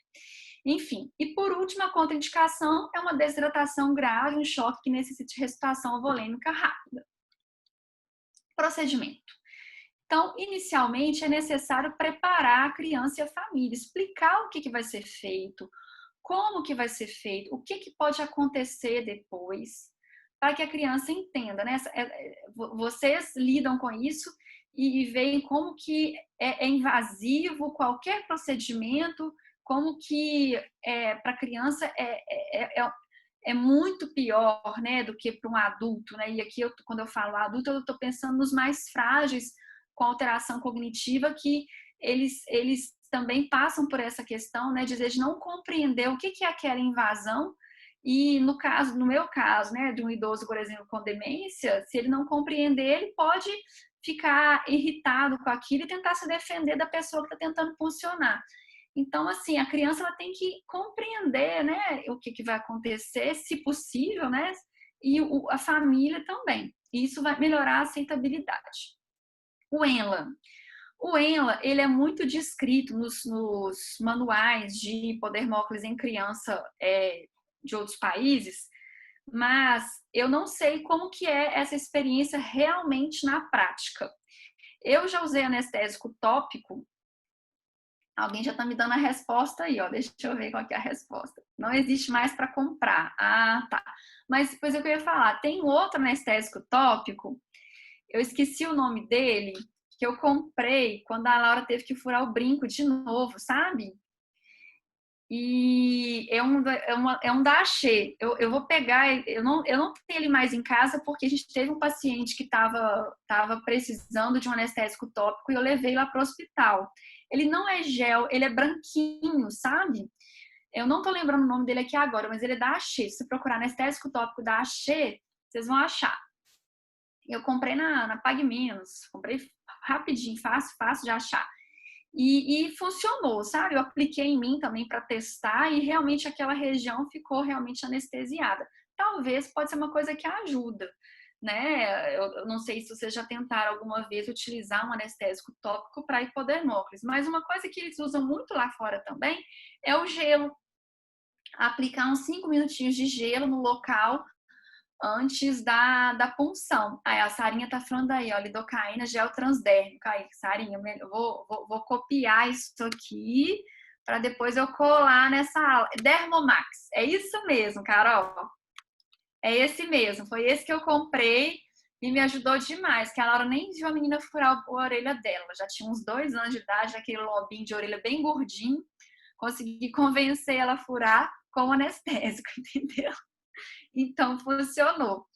Enfim, e por último, a contraindicação é uma desidratação grave, um choque que necessita de ressuscitação volêmica rápida. Procedimento. Então, inicialmente, é necessário preparar a criança e a família, explicar o que vai ser feito, como que vai ser feito, o que pode acontecer depois, para que a criança entenda, né? Vocês lidam com isso e veem como que é invasivo qualquer procedimento, como que para a criança é muito pior, né, do que para um adulto, né? E aqui, quando eu falo adulto, eu estou pensando nos mais frágeis, com alteração cognitiva, que eles também passam por essa questão, né, de não compreender o que é aquela invasão. E no meu caso, né, de um idoso, por exemplo, com demência, se ele não compreender, ele pode ficar irritado com aquilo e tentar se defender da pessoa que está tentando funcionar. Então, assim, a criança ela tem que compreender, né, o que vai acontecer, se possível, né, e a família também. E isso vai melhorar a aceitabilidade. O ENLA, ele é muito descrito nos manuais de hipodermóclise em criança de outros países, mas eu não sei como que é essa experiência realmente na prática. Eu já usei anestésico tópico. Alguém já está me dando a resposta aí, ó. Deixa eu ver qual que é a resposta. Não existe mais para comprar. Ah, tá. Mas depois eu queria falar, tem outro anestésico tópico, eu esqueci o nome dele, que eu comprei quando a Laura teve que furar o brinco de novo, sabe? E é um da Axê. Eu vou pegar, eu não tenho ele mais em casa porque a gente teve um paciente que estava precisando de um anestésico tópico e eu levei lá para o hospital. Ele não é gel, ele é branquinho, sabe? Eu não tô lembrando o nome dele aqui agora, mas ele é da Axê. Se você procurar anestésico tópico da Axê, vocês vão achar. Eu comprei na Pague Menos, comprei rapidinho, fácil de achar. E funcionou, sabe? Eu apliquei em mim também para testar e realmente aquela região ficou realmente anestesiada. Talvez pode ser uma coisa que ajuda, né? Eu não sei se vocês já tentaram alguma vez utilizar um anestésico tópico para hipodermóclise, mas uma coisa que eles usam muito lá fora também é o gelo. Aplicar uns 5 minutinhos de gelo no local antes da punção. Aí a Sarinha tá falando aí, ó, lidocaína gel transdérmico. Aí, Sarinha, eu vou copiar isso aqui para depois eu colar nessa aula. Dermomax, é isso mesmo, Carol. É esse mesmo, foi esse que eu comprei e me ajudou demais, que a Laura nem viu a menina furar a orelha dela. Já tinha uns 2 anos de idade, aquele lobinho de orelha bem gordinho. Consegui convencer ela a furar com o anestésico, entendeu? Então, funcionou.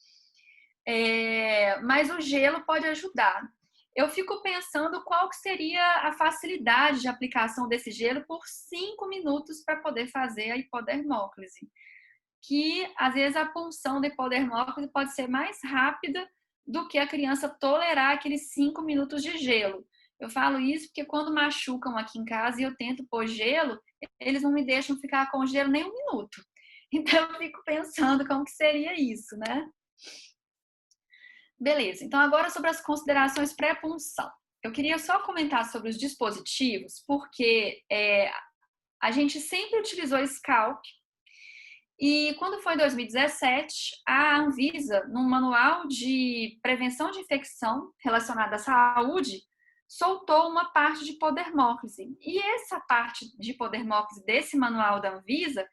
Mas o gelo pode ajudar. Eu fico pensando qual que seria a facilidade de aplicação desse gelo por 5 minutos para poder fazer a hipodermóclise. Que, às vezes, a punção da hipodermóclise pode ser mais rápida do que a criança tolerar aqueles 5 minutos de gelo. Eu falo isso porque quando machucam aqui em casa e eu tento pôr gelo, eles não me deixam ficar com gelo nem 1 minuto. Então, eu fico pensando como que seria isso, né? Beleza, então agora sobre as considerações pré-punção. Eu queria só comentar sobre os dispositivos, porque a gente sempre utilizou scalp e quando foi em 2017, a Anvisa, num manual de prevenção de infecção relacionada à saúde, soltou uma parte de hipodermóclise. E essa parte de hipodermóclise desse manual da Anvisa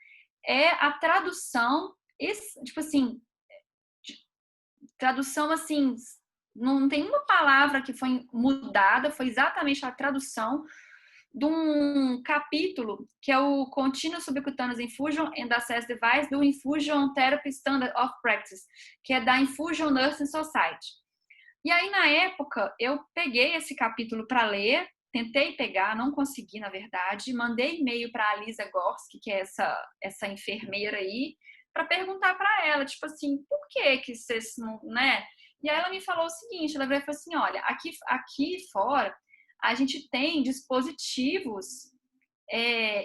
é a tradução, tipo assim, tradução assim, não tem uma palavra que foi mudada, foi exatamente a tradução de um capítulo que é o Continuous Subcutaneous Infusion and Access Device do Infusion Therapy Standard of Practice, que é da Infusion Nursing Society. E aí, na época, eu peguei esse capítulo para ler tentei pegar, não consegui, na verdade. Mandei e-mail para a Lisa Gorski, que é essa enfermeira aí, para perguntar para ela, tipo assim, por que vocês não, né? E aí ela me falou o seguinte, ela falou assim, olha, aqui fora a gente tem dispositivos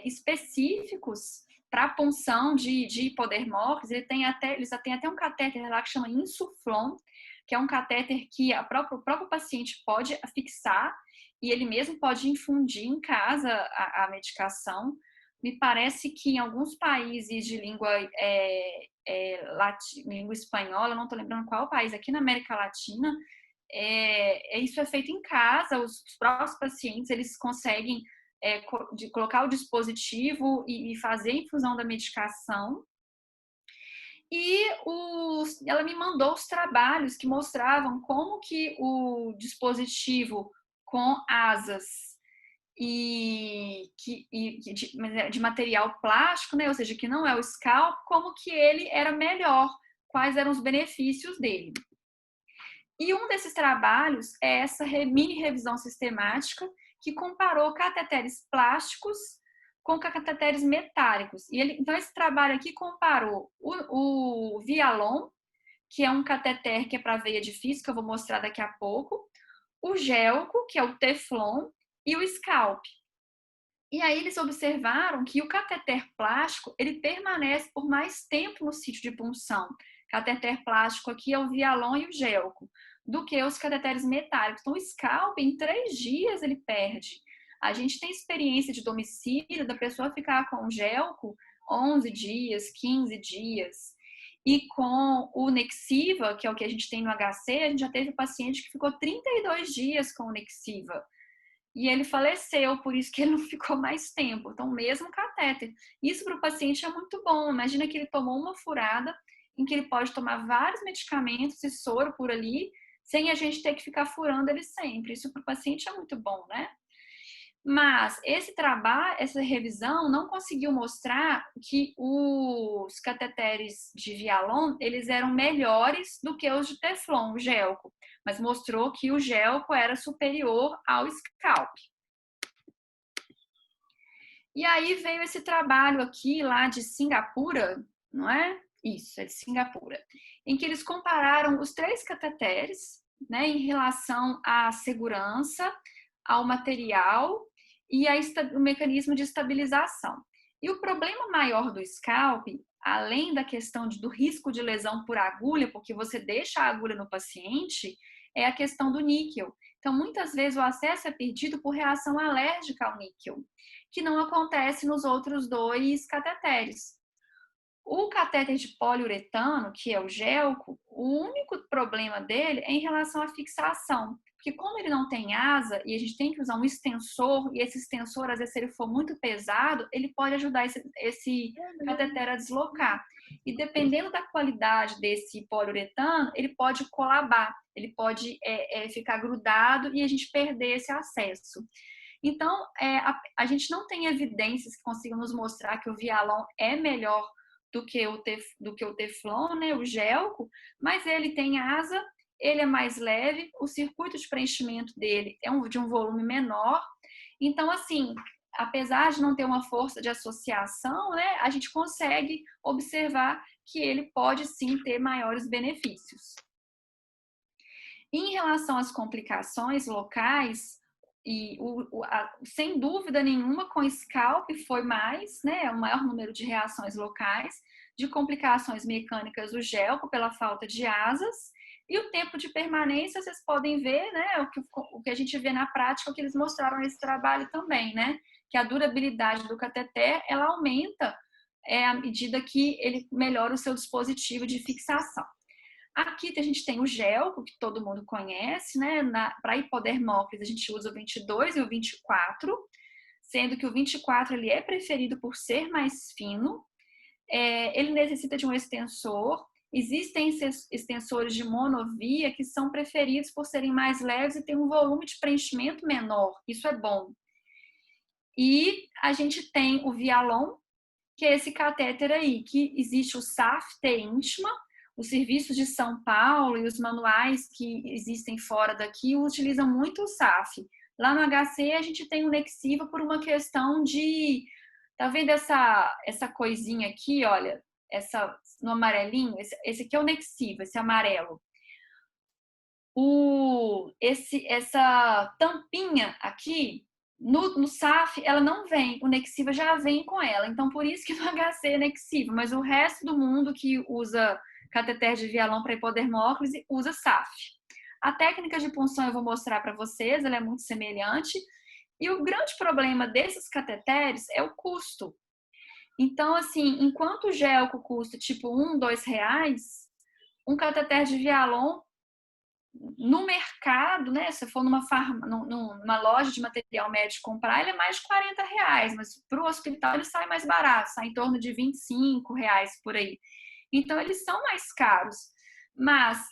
específicos para punção de hipodermófilos. Eles têm até um catéter lá que chama Insuflon, que é um catéter que o próprio paciente pode fixar e ele mesmo pode infundir em casa a medicação. Me parece que em alguns países de língua língua espanhola, não estou lembrando qual país, aqui na América Latina, isso é feito em casa, os próprios pacientes eles conseguem de colocar o dispositivo e fazer a infusão da medicação. E ela me mandou os trabalhos que mostravam como que o dispositivo com asas de material plástico, né, ou seja, que não é o scalp, como que ele era melhor, quais eram os benefícios dele. E um desses trabalhos é essa mini revisão sistemática que comparou cateteres plásticos com cateteres metálicos. Então, esse trabalho aqui comparou o Vialon, que é um cateter que é para veia difícil, que eu vou mostrar daqui a pouco, o Gelco, que é o Teflon, e o Scalp. E aí eles observaram que o cateter plástico, ele permanece por mais tempo no sítio de punção. Cateter plástico aqui é o Vialon e o Gelco, do que os cateteres metálicos. Então, o Scalp, em 3 dias, ele perde. A gente tem experiência de domicílio da pessoa ficar com o Gelco 11 dias, 15 dias. E com o Nexiva, que é o que a gente tem no HC, a gente já teve um paciente que ficou 32 dias com o Nexiva. E ele faleceu, por isso que ele não ficou mais tempo. Então, mesmo catéter. Isso para o paciente é muito bom. Imagina que ele tomou uma furada em que ele pode tomar vários medicamentos e soro por ali, sem a gente ter que ficar furando ele sempre. Isso para o paciente é muito bom, né? Mas esse trabalho, essa revisão não conseguiu mostrar que os cateteres de Vialon, eles eram melhores do que os de Teflon, o Gelco, mas mostrou que o Gelco era superior ao Scalp. E aí veio esse trabalho aqui lá de Singapura, não é? Isso, é de Singapura, em que eles compararam os 3 cateteres, né, em relação à segurança, ao material e o mecanismo de estabilização. E o problema maior do scalp, além da questão do risco de lesão por agulha, porque você deixa a agulha no paciente, é a questão do níquel. Então, muitas vezes o acesso é perdido por reação alérgica ao níquel, que não acontece nos outros 2 cateteres. O catéter de poliuretano, que é o Gelco, o único problema dele é em relação à fixação. Porque como ele não tem asa e a gente tem que usar um extensor, e esse extensor, às vezes, se ele for muito pesado, ele pode ajudar esse cateter a deslocar. E dependendo da qualidade desse poliuretano, ele pode colabar, ele pode ficar grudado e a gente perder esse acesso. Então, a gente não tem evidências que consigam nos mostrar que o Vialon é melhor do que o Teflon, né, o Gelco, mas ele tem asa, ele é mais leve, o circuito de preenchimento dele é de um volume menor. Então, assim, apesar de não ter uma força de associação, né, a gente consegue observar que ele pode sim ter maiores benefícios. Em relação às complicações locais, sem dúvida nenhuma, com scalp foi mais, né, o maior número de reações locais, de complicações mecânicas, o Gelco pela falta de asas, e o tempo de permanência, vocês podem ver, né, o que a gente vê na prática, o que eles mostraram nesse trabalho também, né, que a durabilidade do cateter, ela aumenta à medida que ele melhora o seu dispositivo de fixação. Aqui a gente tem o Gelco, que todo mundo conhece, né? Para hipodermófilos, a gente usa o 22 e o 24, sendo que o 24 ele é preferido por ser mais fino. Ele necessita de um extensor. Existem extensores de monovia que são preferidos por serem mais leves e ter um volume de preenchimento menor. Isso é bom. E a gente tem o Vialon, que é esse catéter aí, que existe o SAF-T íntima. Os serviços de São Paulo e os manuais que existem fora daqui utilizam muito o SAF, Lá no HC a gente tem o Nexiva por uma questão de, tá vendo essa coisinha aqui, olha, no amarelinho, esse aqui é o Nexiva, esse amarelo. Essa tampinha aqui, no SAF, ela não vem, o Nexiva já vem com ela. Então, por isso que no HC é Nexiva, mas o resto do mundo que usa cateter de vialão para hipodermóclise usa SAF. A técnica de punção eu vou mostrar para vocês, ela é muito semelhante. E o grande problema desses cateteres é o custo. Então, assim, enquanto o Gelco custa tipo R$1, R$2, um cateter de vialon no mercado, né? Se for numa loja de material médico comprar, ele é mais de R$40, mas para o hospital ele sai mais barato, sai em torno de R$25 por aí. Então, eles são mais caros, mas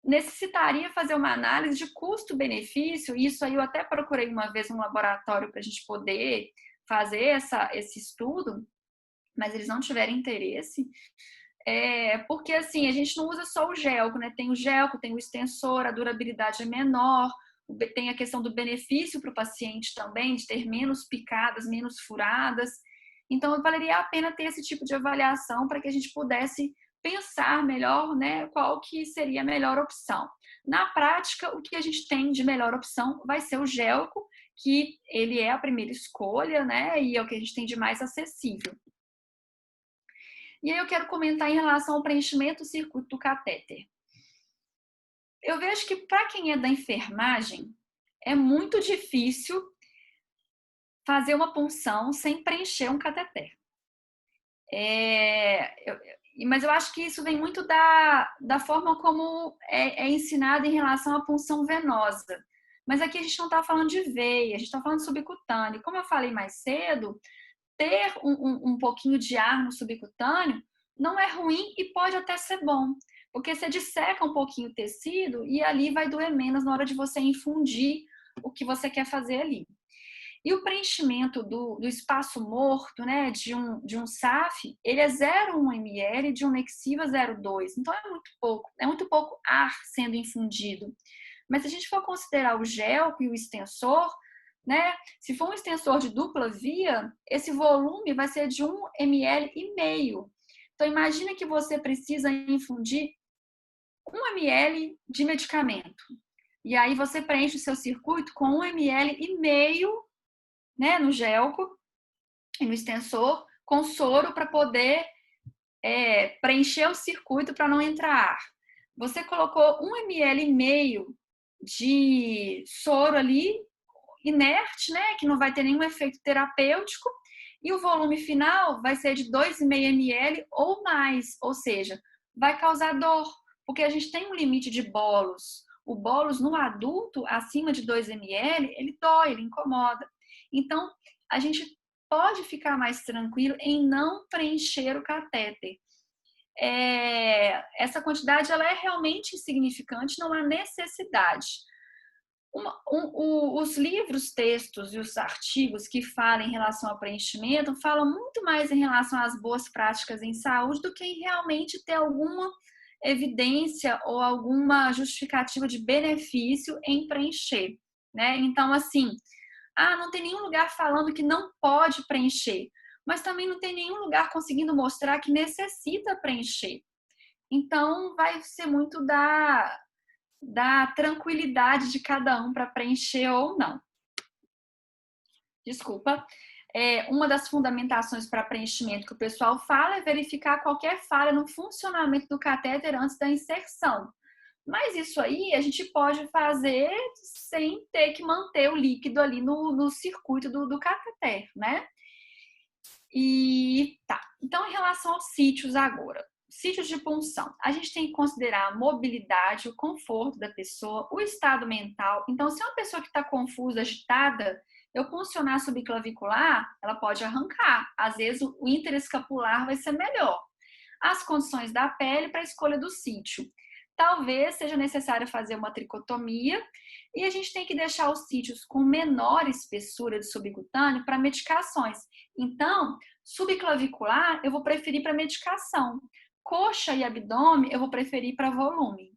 necessitaria fazer uma análise de custo-benefício. Isso aí eu até procurei uma vez um laboratório para a gente poder fazer esse estudo, mas eles não tiveram interesse. Porque assim, a gente não usa só o gelco, né? Tem o gelco, tem o extensor, a durabilidade é menor, tem a questão do benefício para o paciente também, de ter menos picadas, menos furadas. Então, valeria a pena ter esse tipo de avaliação para que a gente pudesse pensar melhor, né, qual que seria a melhor opção. Na prática, o que a gente tem de melhor opção vai ser o gelco, que ele é a primeira escolha, né, e é o que a gente tem de mais acessível. E aí eu quero comentar em relação ao preenchimento do circuito do catéter. Eu vejo que para quem é da enfermagem, é muito difícil fazer uma punção sem preencher um cateter. Mas eu acho que isso vem muito da forma como é ensinado em relação à punção venosa. Mas aqui a gente não está falando de veia, a gente está falando de subcutâneo. Como eu falei mais cedo, ter um pouquinho de ar no subcutâneo não é ruim e pode até ser bom, porque você disseca um pouquinho o tecido e ali vai doer menos na hora de você infundir o que você quer fazer ali. E o preenchimento do espaço morto, né, de um SAF, ele é 0,1 ml, de um Nexiva 0,2. Então é muito pouco ar sendo infundido. Mas se a gente for considerar o gelco e o extensor, né, se for um extensor de dupla via, esse volume vai ser de 1,5 ml. Então imagina que você precisa infundir 1 ml de medicamento. E aí você preenche o seu circuito com 1,5 ml, né, no gelco e no extensor, com soro para poder preencher o circuito para não entrar ar. Você colocou 1,5 ml de soro ali, inerte, né, que não vai ter nenhum efeito terapêutico, e o volume final vai ser de 2,5 ml ou mais, ou seja, vai causar dor, porque a gente tem um limite de bolos. O bolos no adulto, acima de 2 ml, ele dói, ele incomoda. Então, a gente pode ficar mais tranquilo em não preencher o catéter. Essa quantidade ela é realmente insignificante, não há necessidade. Os livros, textos e os artigos que falam em relação ao preenchimento falam muito mais em relação às boas práticas em saúde do que em realmente ter alguma evidência ou alguma justificativa de benefício em preencher, né? Então, assim, não tem nenhum lugar falando que não pode preencher, mas também não tem nenhum lugar conseguindo mostrar que necessita preencher. Então, vai ser muito da tranquilidade de cada um para preencher ou não. Desculpa. Uma das fundamentações para preenchimento que o pessoal fala é verificar qualquer falha no funcionamento do catéter antes da inserção. Mas isso aí a gente pode fazer sem ter que manter o líquido ali no circuito do cateter, né? E tá. Então, em relação aos sítios agora. Sítios de punção. A gente tem que considerar a mobilidade, o conforto da pessoa, o estado mental. Então, se é uma pessoa que está confusa, agitada, eu puncionar subclavicular, ela pode arrancar. Às vezes, o interescapular vai ser melhor. As condições da pele para a escolha do sítio. Talvez seja necessário fazer uma tricotomia e a gente tem que deixar os sítios com menor espessura de subcutâneo para medicações. Então, subclavicular eu vou preferir para medicação. Coxa e abdômen eu vou preferir para volume.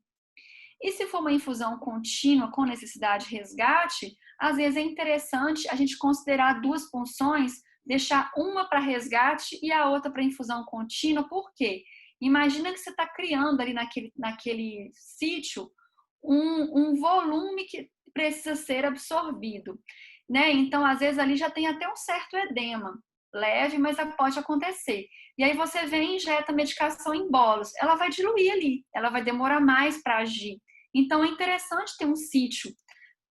E se for uma infusão contínua com necessidade de resgate, às vezes é interessante a gente considerar duas punções, deixar uma para resgate e a outra para infusão contínua. Por quê? Imagina que você está criando ali naquele sítio um volume que precisa ser absorvido, né? Então, às vezes, ali já tem até um certo edema, leve, mas pode acontecer. E aí você vem e injeta medicação em bolos. Ela vai diluir ali, ela vai demorar mais para agir. Então, é interessante ter um sítio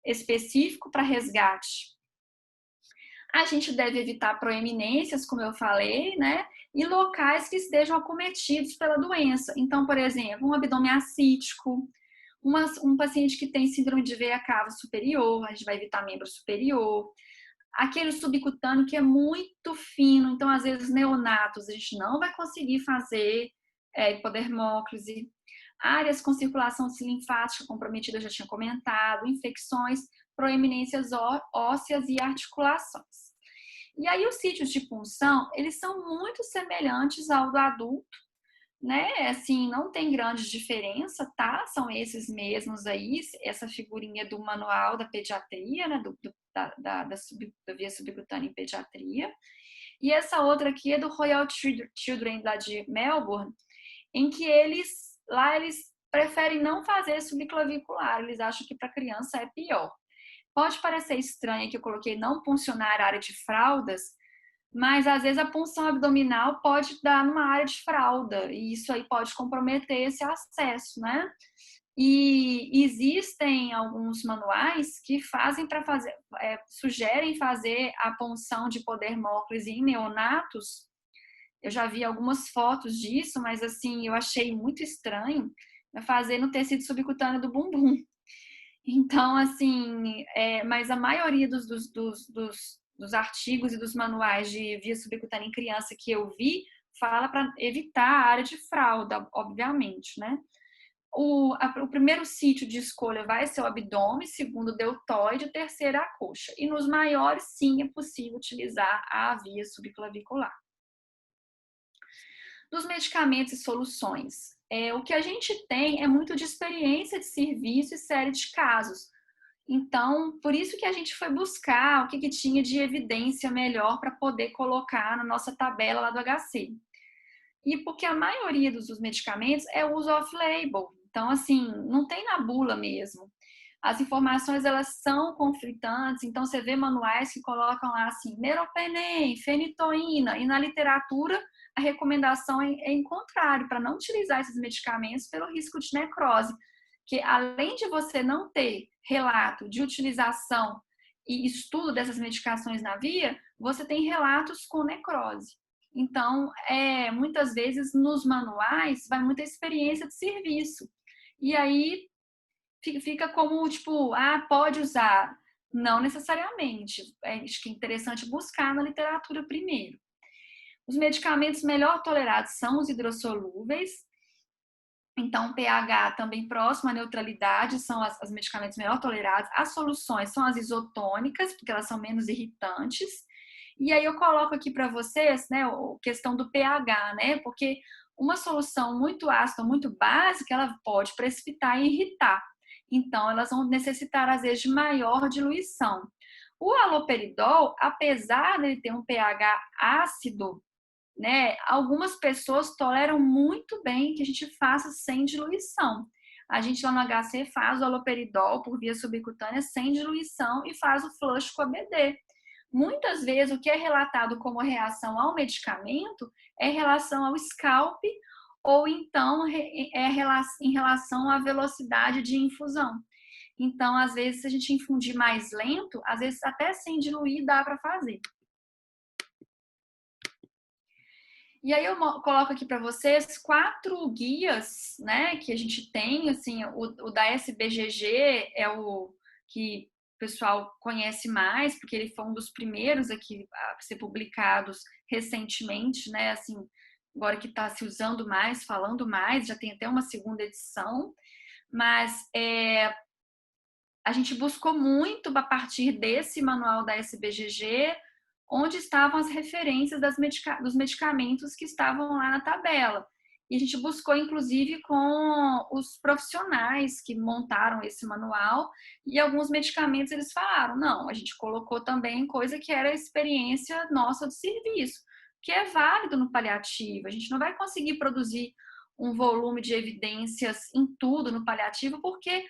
específico para resgate. A gente deve evitar proeminências, como eu falei, né? E locais que estejam acometidos pela doença. Então, por exemplo, um abdômen assítico, um paciente que tem síndrome de veia cava superior, a gente vai evitar membro superior. Aquele subcutâneo que é muito fino, então, às vezes, neonatos, a gente não vai conseguir fazer hipodermóclise. Áreas com circulação linfática comprometida, eu já tinha comentado, infecções, proeminências ósseas e articulações. E aí, os sítios de punção, eles são muito semelhantes ao do adulto, né? Assim, não tem grande diferença, tá? São esses mesmos aí, essa figurinha do manual da pediatria, né? Da via subcutânea em pediatria. E essa outra aqui é do Royal Children, lá de Melbourne, em que eles preferem não fazer subclavicular, eles acham que para criança é pior. Pode parecer estranho que eu coloquei não puncionar área de fraldas, mas às vezes a punção abdominal pode dar numa área de fralda e isso aí pode comprometer esse acesso, né? E existem alguns manuais que sugerem fazer a punção de hipodermóclise em neonatos. Eu já vi algumas fotos disso, mas assim, eu achei muito estranho fazer no tecido subcutâneo do bumbum. Então, assim, mas a maioria dos artigos e dos manuais de via subcutânea em criança que eu vi fala para evitar a área de fralda, obviamente, né? O primeiro sítio de escolha vai ser o abdômen, segundo o deltoide, o terceiro a coxa. E nos maiores, sim, é possível utilizar a via subclavicular. Dos medicamentos e soluções, o que a gente tem é muito de experiência de serviço e série de casos. Então, por isso que a gente foi buscar o que tinha de evidência melhor para poder colocar na nossa tabela lá do HC. E porque a maioria dos medicamentos é uso off-label. Então, assim, não tem na bula mesmo. As informações, elas são conflitantes. Então, você vê manuais que colocam lá, assim, meropenem, fenitoína. E na literatura, a recomendação é em contrário, para não utilizar esses medicamentos pelo risco de necrose. Que além de você não ter relato de utilização e estudo dessas medicações na via, você tem relatos com necrose. Então, muitas vezes nos manuais vai muita experiência de serviço. E aí fica como, tipo, pode usar. Não necessariamente. Acho que é interessante buscar na literatura primeiro. Os medicamentos melhor tolerados são os hidrossolúveis. Então, pH também próximo à neutralidade são os medicamentos melhor tolerados. As soluções são as isotônicas, porque elas são menos irritantes. E aí eu coloco aqui para vocês, né, a questão do pH, né? Porque uma solução muito ácida, muito básica, ela pode precipitar e irritar. Então, elas vão necessitar, às vezes, de maior diluição. O haloperidol, apesar de ele ter um pH ácido, né, algumas pessoas toleram muito bem que a gente faça sem diluição. A gente lá no HC faz o haloperidol por via subcutânea sem diluição e faz o flush com ABD. Muitas vezes o que é relatado como reação ao medicamento é relação ao scalp ou então em relação à velocidade de infusão. Então, às vezes, se a gente infundir mais lento, às vezes até sem diluir dá para fazer. E aí eu coloco aqui para vocês 4 guias, né, que a gente tem, assim, o da SBGG é o que o pessoal conhece mais, porque ele foi um dos primeiros aqui a ser publicados recentemente, né, assim, agora que está se usando mais, falando mais, já tem até uma segunda edição, mas a gente buscou muito a partir desse manual da SBGG, onde estavam as referências dos medicamentos que estavam lá na tabela. E a gente buscou, inclusive, com os profissionais que montaram esse manual, e alguns medicamentos eles falaram, não, a gente colocou também coisa que era experiência nossa de serviço, que é válido no paliativo. A gente não vai conseguir produzir um volume de evidências em tudo no paliativo, porque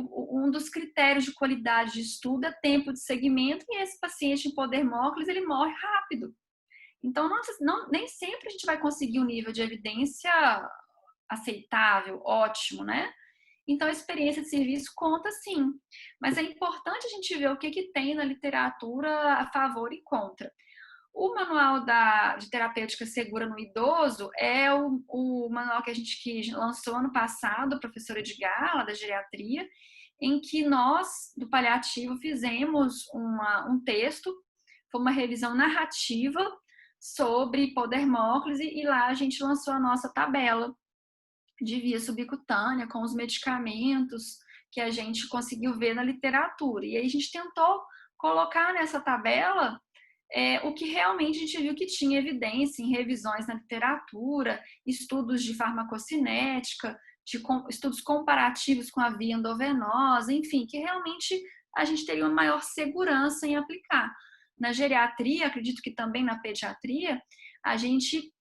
um dos critérios de qualidade de estudo é tempo de segmento, e esse paciente em podermóclise, ele morre rápido. Então, nem sempre a gente vai conseguir um nível de evidência aceitável, ótimo, né? Então, a experiência de serviço conta sim, mas é importante a gente ver o que tem na literatura a favor e contra. O manual de terapêutica segura no idoso é o manual que a gente lançou ano passado, a professora Edgar, lá da geriatria, em que nós, do paliativo, fizemos um texto, foi uma revisão narrativa sobre hipodermóclise, e lá a gente lançou a nossa tabela de via subcutânea com os medicamentos que a gente conseguiu ver na literatura. E aí a gente tentou colocar nessa tabela o que realmente a gente viu que tinha evidência em revisões na literatura, estudos de farmacocinética, estudos comparativos com a via endovenosa, enfim, que realmente a gente teria uma maior segurança em aplicar. Na geriatria, acredito que também na pediatria, a gente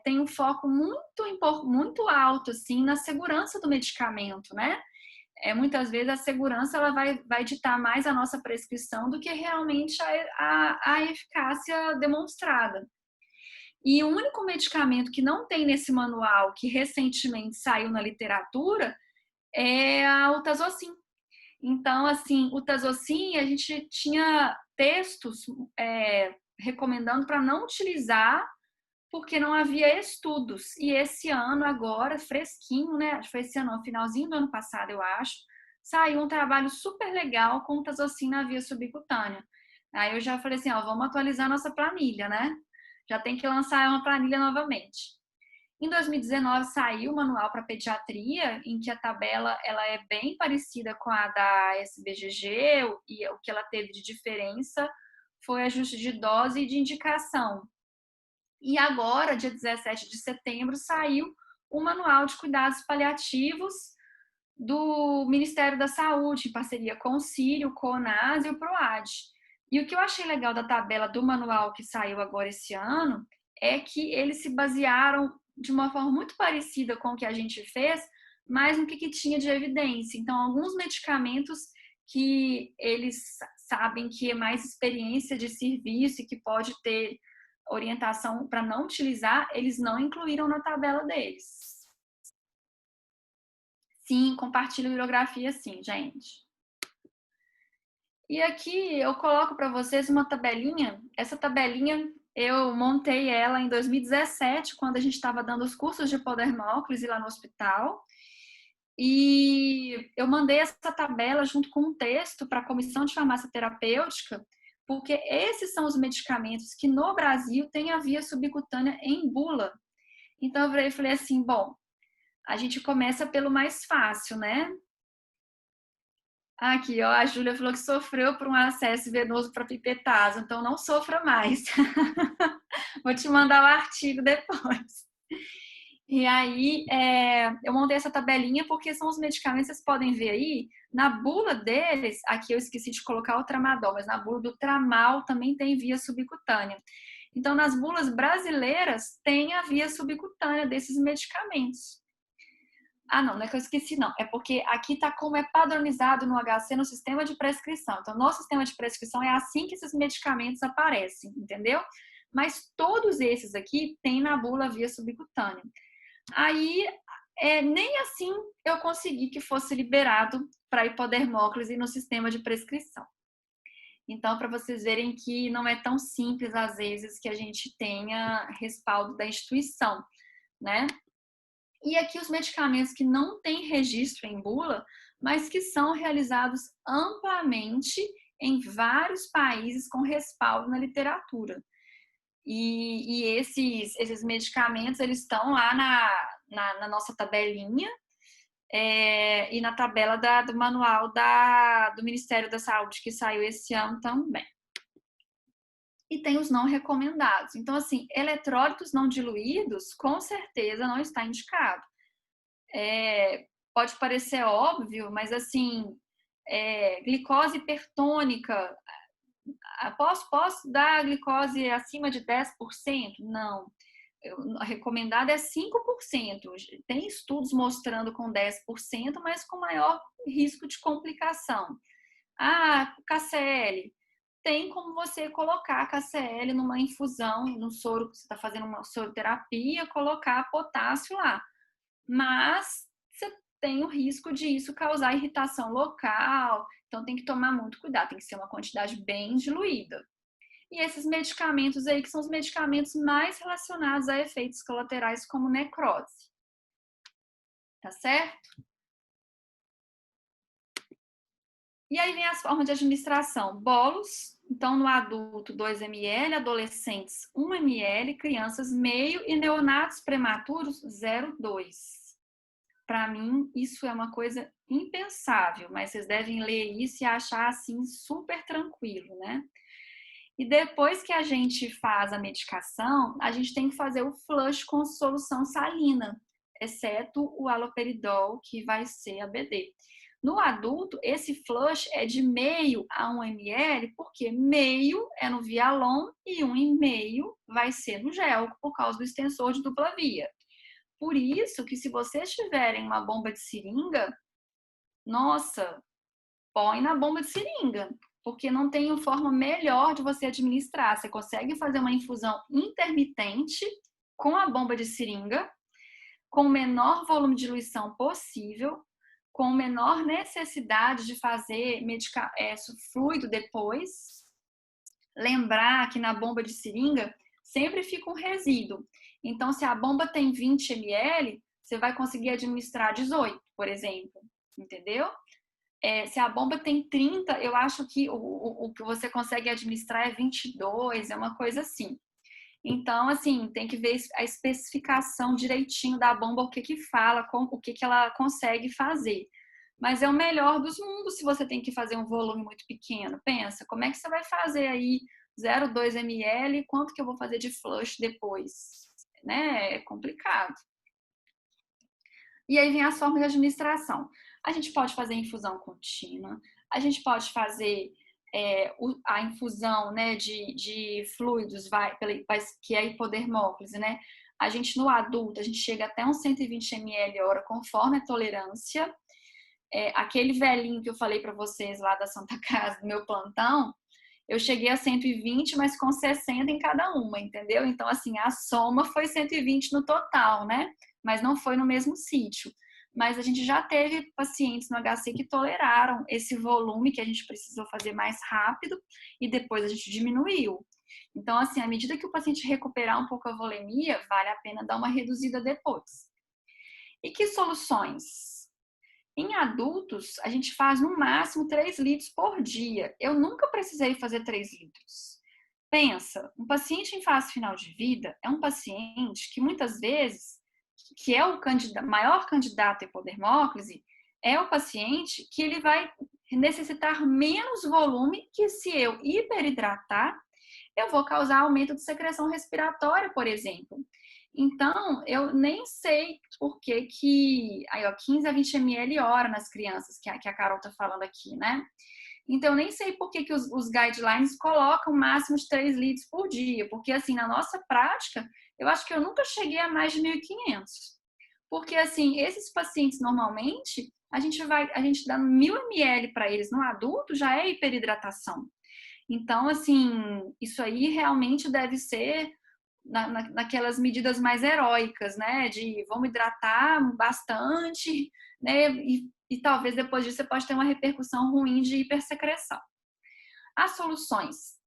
tem um foco muito alto assim, na segurança do medicamento, né? Muitas vezes a segurança ela vai ditar mais a nossa prescrição do que realmente a eficácia demonstrada. E o único medicamento que não tem nesse manual, que recentemente saiu na literatura, é a Utazocin. Então, assim, o Utazocin, a gente tinha textos recomendando para não utilizar, porque não havia estudos. E esse ano, agora, fresquinho, né? Foi esse ano, finalzinho do ano passado, eu acho, saiu um trabalho super legal com Tazocin na via subcutânea. Aí eu já falei assim, ó, vamos atualizar nossa planilha, né? Já tem que lançar uma planilha novamente. Em 2019 saiu o manual para pediatria, em que a tabela ela é bem parecida com a da SBGG, e o que ela teve de diferença foi ajuste de dose e de indicação. E agora, dia 17 de setembro, saiu o Manual de Cuidados Paliativos do Ministério da Saúde, em parceria com o CIRI, o CONAS e o PROAD. E o que eu achei legal da tabela do manual que saiu agora esse ano é que eles se basearam de uma forma muito parecida com o que a gente fez, mas no que tinha de evidência. Então, alguns medicamentos que eles sabem que é mais experiência de serviço e que pode ter orientação para não utilizar, eles não incluíram na tabela deles. Sim, compartilho bibliografia sim, gente. E aqui eu coloco para vocês uma tabelinha. Essa tabelinha eu montei ela em 2017, quando a gente estava dando os cursos de hipodermóclise lá no hospital. E eu mandei essa tabela junto com um texto para a Comissão de Farmácia Terapêutica, porque esses são os medicamentos que no Brasil tem a via subcutânea em bula. Então eu falei assim, bom, a gente começa pelo mais fácil, né? Aqui, ó, a Júlia falou que sofreu por um acesso venoso para pipetase, então não sofra mais. Vou te mandar o artigo depois. E aí, eu montei essa tabelinha porque são os medicamentos, vocês podem ver aí, na bula deles, aqui eu esqueci de colocar o tramadol, mas na bula do tramal também tem via subcutânea. Então, nas bulas brasileiras, tem a via subcutânea desses medicamentos. Ah, não é que eu esqueci, não. É porque aqui tá como é padronizado no HC no sistema de prescrição. Então, no sistema de prescrição é assim que esses medicamentos aparecem, entendeu? Mas todos esses aqui tem na bula via subcutânea. Aí, nem assim eu consegui que fosse liberado para hipodermóclise no sistema de prescrição. Então, para vocês verem que não é tão simples, às vezes, que a gente tenha respaldo da instituição, né? E aqui os medicamentos que não têm registro em bula, mas que são realizados amplamente em vários países com respaldo na literatura. E esses medicamentos, eles estão lá na nossa tabelinha e na tabela do manual do Ministério da Saúde, que saiu esse ano também. e tem os não recomendados. Então, assim, eletrólitos não diluídos, com certeza não está indicado. Pode parecer óbvio, mas assim, glicose hipertônica, posso dar glicose acima de 10%? Não. A recomendada é 5%. Tem estudos mostrando com 10%, mas com maior risco de complicação. KCl. Tem como você colocar KCl numa infusão, no soro que você está fazendo uma soroterapia, colocar potássio lá. Mas você tem o risco de isso causar irritação local, então tem que tomar muito cuidado, tem que ser uma quantidade bem diluída. E esses medicamentos aí, que são os medicamentos mais relacionados a efeitos colaterais, como necrose. Tá certo? E aí vem as formas de administração. Bolos, então no adulto 2 ml, adolescentes 1 ml, crianças meio e neonatos prematuros 0,2. Para mim, isso é uma coisa impensável, mas vocês devem ler isso e achar assim super tranquilo, né? E depois que a gente faz a medicação, a gente tem que fazer o flush com solução salina, exceto o haloperidol, que vai ser ABD. No adulto, esse flush é de meio a 1 ml, porque meio é no Vialon e 1,5 vai ser no gel, por causa do extensor de dupla via. Por isso que se vocês tiverem uma bomba de seringa, nossa, põe na bomba de seringa, porque não tem forma melhor de você administrar. Você consegue fazer uma infusão intermitente com a bomba de seringa, com o menor volume de diluição possível, com menor necessidade de fazer fluido depois. Lembrar que na bomba de seringa sempre fica um resíduo. Então, se a bomba tem 20 ml, você vai conseguir administrar 18, por exemplo. Entendeu? Se a bomba tem 30, eu acho que o que você consegue administrar é 22, é uma coisa assim. Então, assim, tem que ver a especificação direitinho da bomba, o que fala, o que ela consegue fazer. Mas é o melhor dos mundos se você tem que fazer um volume muito pequeno. Pensa, como é que você vai fazer aí 0,2 ml, quanto que eu vou fazer de flush depois? Né? É complicado. E aí vem as formas de administração. A gente pode fazer infusão contínua, a gente pode fazer a infusão, né, de fluidos, que é a hipodermólise, né? A gente, no adulto, a gente chega até uns 120 ml hora, conforme a tolerância. Aquele velhinho que eu falei para vocês lá da Santa Casa, do meu plantão, eu cheguei a 120, mas com 60 em cada uma, entendeu? Então, assim, a soma foi 120 no total, né? Mas não foi no mesmo sítio. Mas a gente já teve pacientes no HC que toleraram esse volume que a gente precisou fazer mais rápido e depois a gente diminuiu. Então, assim, à medida que o paciente recuperar um pouco a volemia, vale a pena dar uma reduzida depois. E que soluções? Em adultos, a gente faz no máximo 3 litros por dia. Eu nunca precisei fazer 3 litros. Pensa, um paciente em fase final de vida é um paciente que muitas vezes, que é o maior candidato à hipodermólise, é o paciente que ele vai necessitar menos volume que se eu hiperidratar, eu vou causar aumento de secreção respiratória, por exemplo. Então, eu nem sei por que aí, 15 a 20 ml hora nas crianças, que a Carol está falando aqui, né? Então, eu nem sei por que os guidelines colocam um máximo de 3 litros por dia, porque, assim, na nossa prática, eu acho que eu nunca cheguei a mais de 1.500. Porque, assim, esses pacientes, normalmente, a gente dá 1.000 ml para eles no adulto, já é hiperidratação. Então, assim, isso aí realmente deve ser naquelas medidas mais heróicas, né? De vamos hidratar bastante, né? E talvez depois disso você pode ter uma repercussão ruim de hipersecreção. As soluções.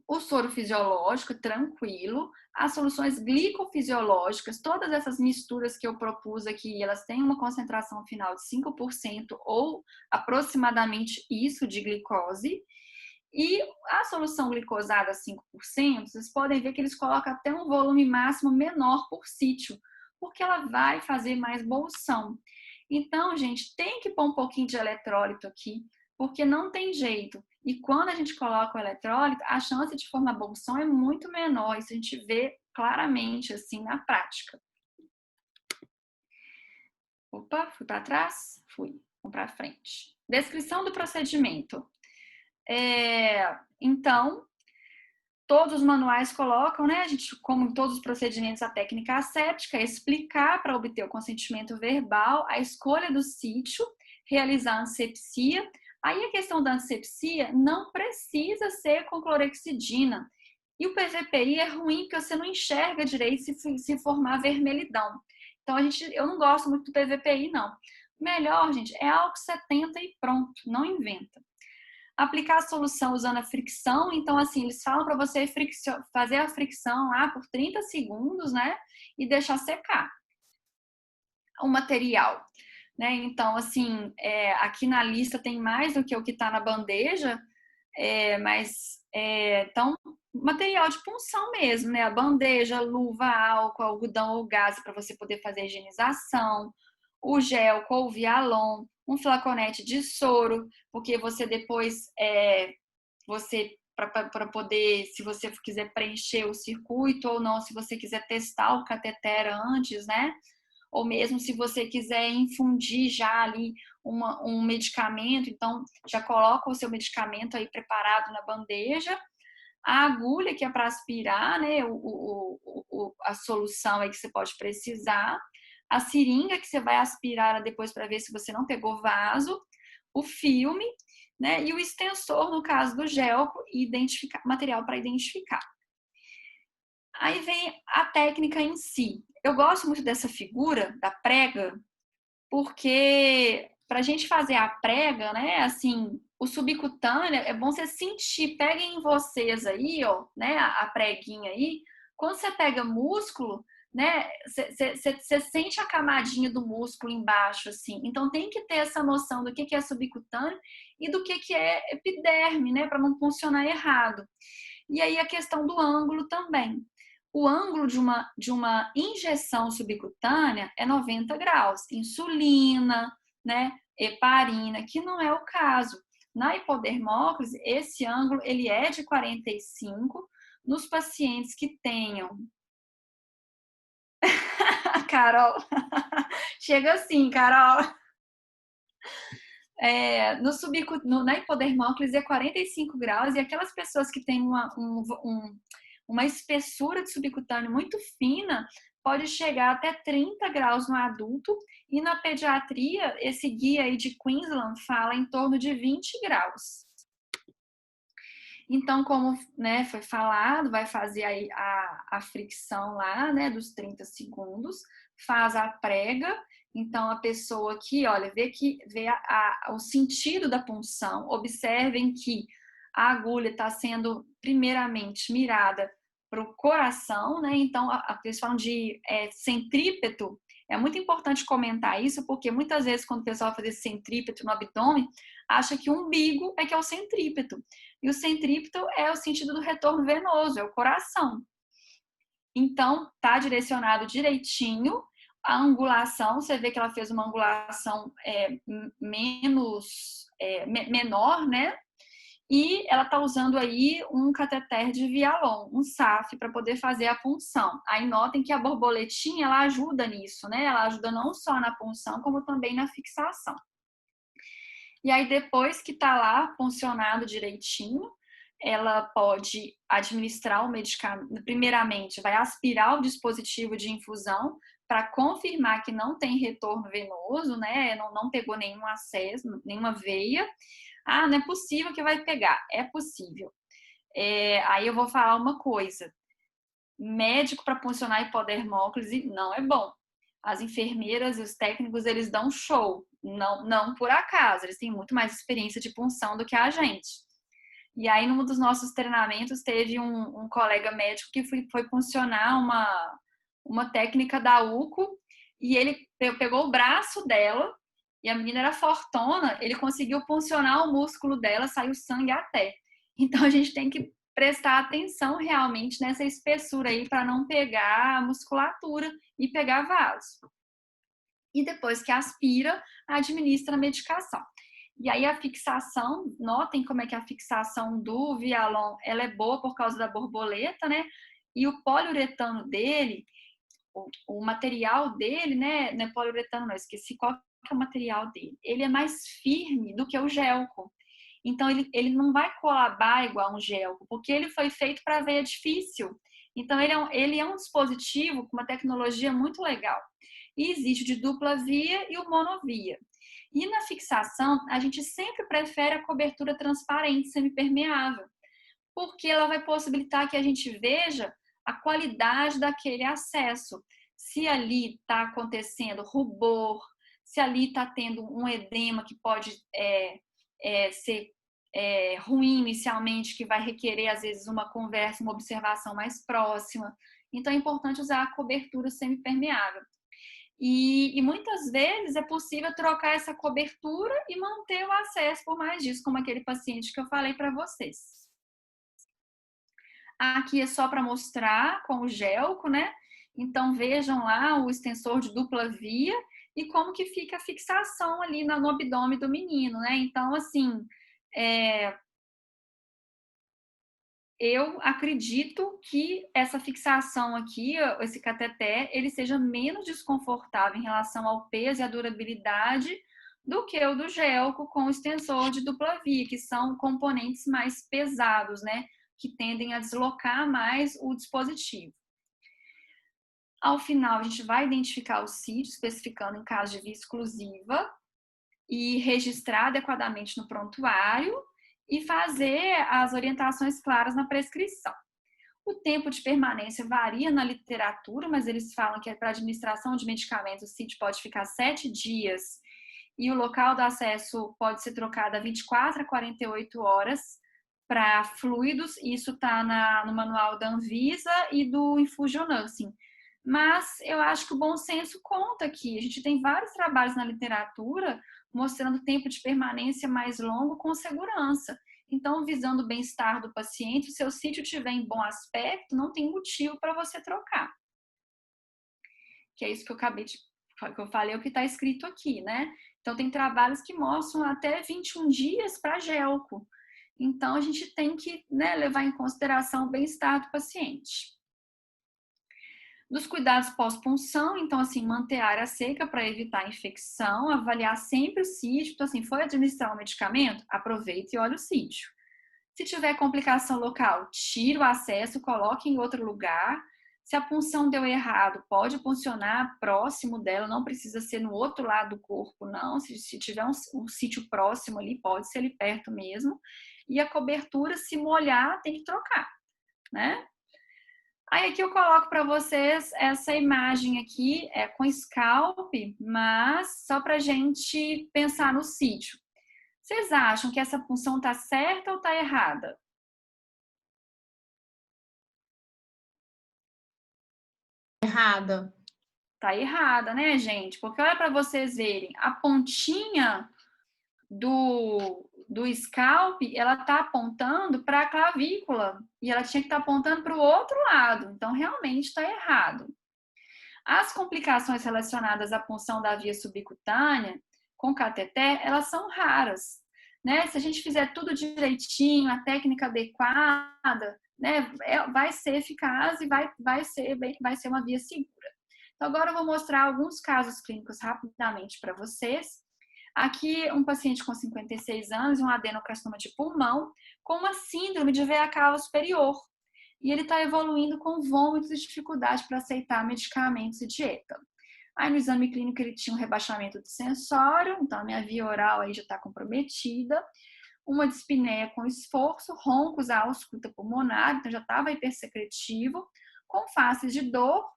O soro fisiológico, tranquilo. As soluções glicofisiológicas, todas essas misturas que eu propus aqui, elas têm uma concentração final de 5% ou aproximadamente isso de glicose. E a solução glicosada 5%, vocês podem ver que eles colocam até um volume máximo menor por sítio, porque ela vai fazer mais bolsão. Então, gente, tem que pôr um pouquinho de eletrólito aqui, porque não tem jeito. E quando a gente coloca o eletrólito, a chance de formar bolsão é muito menor. Isso a gente vê claramente, assim, na prática. Opa, fui para trás? Fui. Vamos para frente. Descrição do procedimento. Então, todos os manuais colocam, né? A gente, como em todos os procedimentos, a técnica asséptica é explicar para obter o consentimento verbal, a escolha do sítio, realizar a asepsia. Aí a questão da asepsia não precisa ser com clorexidina. E o PVPI é ruim porque você não enxerga direito se formar vermelhidão. Então, eu não gosto muito do PVPI, não. Melhor, gente, é álcool 70 e pronto, não inventa. Aplicar a solução usando a fricção, então, assim, eles falam para você fazer a fricção lá por 30 segundos, né? E deixar secar o material, né? Então, assim, aqui na lista tem mais do que o que está na bandeja, então, material de punção mesmo, né? A bandeja, luva, álcool, algodão ou gás para você poder fazer a higienização, o gel ou Vialon, um flaconete de soro, porque você depois, para poder, se você quiser preencher o circuito ou não, se você quiser testar o cateter antes, né? Ou mesmo se você quiser infundir já ali um medicamento, então já coloca o seu medicamento aí preparado na bandeja. A agulha, que é para aspirar, né, a solução aí que você pode precisar. A seringa, que você vai aspirar depois para ver se você não pegou vaso. O filme, né, e o extensor, no caso do gel, e material para identificar. Aí vem a técnica em si. Eu gosto muito dessa figura da prega, porque para a gente fazer a prega, né, assim, o subcutâneo é bom você sentir. Peguem em vocês aí, ó, né, a preguinha aí. Quando você pega músculo, né, você sente a camadinha do músculo embaixo, assim. Então tem que ter essa noção do que é subcutâneo e do que é epiderme, né, para não funcionar errado. E aí a questão do ângulo também. O ângulo de uma injeção subcutânea é 90 graus. Insulina, né, heparina, que não é o caso. Na hipodermóclise, esse ângulo ele é de 45 nos pacientes que tenham. Carol, chega assim, Carol. Na hipodermóclise é 45 graus e aquelas pessoas que têm uma espessura de subcutâneo muito fina pode chegar até 30 graus no adulto, e na pediatria esse guia aí de Queensland fala em torno de 20 graus. Então, como, né, foi falado, vai fazer aí a fricção lá, né, dos 30 segundos, faz a prega. Então, a pessoa aqui, olha, vê o sentido da punção. Observem que a agulha está sendo primeiramente mirada para o coração, né? Então, eles falam de centrípeto. É muito importante comentar isso, porque muitas vezes quando o pessoal faz esse centrípeto no abdômen, acha que o umbigo é que é o centrípeto. E o centrípeto é o sentido do retorno venoso, é o coração. Então, tá direcionado direitinho. A angulação, você vê que ela fez uma angulação menor, né? E ela está usando aí um cateter de Vialon, um SAF, para poder fazer a punção. Aí notem que a borboletinha, ela ajuda nisso, né? Ela ajuda não só na punção, como também na fixação. E aí, depois que está lá funcionado direitinho, ela pode administrar o medicamento. Primeiramente, vai aspirar o dispositivo de infusão para confirmar que não tem retorno venoso, né? Não pegou nenhum acesso, nenhuma veia. Ah, não é possível que vai pegar. É possível. Aí eu vou falar uma coisa. Médico para funcionar hipodermóclise não é bom. As enfermeiras e os técnicos, eles dão show. Não por acaso. Eles têm muito mais experiência de punção do que a gente. E aí, num dos nossos treinamentos, teve um colega médico que foi funcionar uma técnica da UCO, e ele pegou o braço dela, e a menina era fortona, ele conseguiu puncionar o músculo dela, saiu sangue até. Então, a gente tem que prestar atenção realmente nessa espessura aí para não pegar a musculatura e pegar vaso. E depois que aspira, administra a medicação. E aí a fixação, notem como é que a fixação do Vialon, ela é boa por causa da borboleta, né? E o poliuretano dele, o material dele, né? Não é poliuretano, não, esqueci qual que é o material dele. Ele é mais firme do que o gelco. Então, ele não vai colabar igual um gelco, porque ele foi feito para veia difícil. Então, ele é um dispositivo com uma tecnologia muito legal. E existe de dupla via e o monovia. E na fixação, a gente sempre prefere a cobertura transparente, semipermeável, porque ela vai possibilitar que a gente veja a qualidade daquele acesso. Se ali está acontecendo rubor, se ali está tendo um edema que pode ser ruim inicialmente, que vai requerer, às vezes, uma conversa, uma observação mais próxima. Então, é importante usar a cobertura semipermeável. E muitas vezes é possível trocar essa cobertura e manter o acesso por mais dias, como aquele paciente que eu falei para vocês. Aqui é só para mostrar com o gelco, né? Então, vejam lá o extensor de dupla via e como que fica a fixação ali no abdômen do menino, né? Então, assim, eu acredito que essa fixação aqui, esse cateter, ele seja menos desconfortável em relação ao peso e à durabilidade do que o do gelco com o extensor de dupla via, que são componentes mais pesados, né? Que tendem a deslocar mais o dispositivo. Ao final, a gente vai identificar o sítio, especificando em caso de via exclusiva, e registrar adequadamente no prontuário e fazer as orientações claras na prescrição. O tempo de permanência varia na literatura, mas eles falam que para administração de medicamentos o sítio pode ficar 7 dias e o local do acesso pode ser trocado a 24 a 48 horas para fluidos. Isso está no manual da Anvisa e do Infusion Nursing. Mas eu acho que o bom senso conta aqui. A gente tem vários trabalhos na literatura mostrando tempo de permanência mais longo com segurança. Então, visando o bem-estar do paciente, se o seu sítio estiver em bom aspecto, não tem motivo para você trocar. Que é isso que eu acabei de que eu falei, é o que está escrito aqui, né? Então, tem trabalhos que mostram até 21 dias para gelco. Então, a gente tem que, né, levar em consideração o bem-estar do paciente. Dos cuidados pós-punção, então, assim, manter a área seca para evitar infecção, avaliar sempre o sítio. Então, assim, foi administrar um medicamento? Aproveite e olhe o sítio. Se tiver complicação local, tire o acesso, coloque em outro lugar. Se a punção deu errado, pode puncionar próximo dela, não precisa ser no outro lado do corpo, não. Se tiver um sítio próximo ali, pode ser ali perto mesmo. E a cobertura, se molhar, tem que trocar, né? Aí aqui eu coloco para vocês essa imagem aqui, com scalp, mas só para a gente pensar no sítio. Vocês acham que essa punção está certa ou está errada? Errada. Tá errada, né, gente? Porque olha para vocês verem, a pontinha do scalp, ela tá apontando para a clavícula e ela tinha que estar apontando para o outro lado. Então, realmente está errado. As complicações relacionadas à punção da via subcutânea com cateter, elas são raras, né? Se a gente fizer tudo direitinho, a técnica adequada, né, vai ser eficaz e vai ser uma via segura. Então, agora eu vou mostrar alguns casos clínicos rapidamente para vocês. Aqui, um paciente com 56 anos, um adenocarcinoma de pulmão, com uma síndrome de veia cava superior. E ele está evoluindo com vômitos e dificuldade para aceitar medicamentos e dieta. Aí, no exame clínico, ele tinha um rebaixamento de sensório, então a minha via oral aí já está comprometida. Uma dispneia com esforço, roncos à ausculta pulmonar, então já estava hipersecretivo, com faces de dor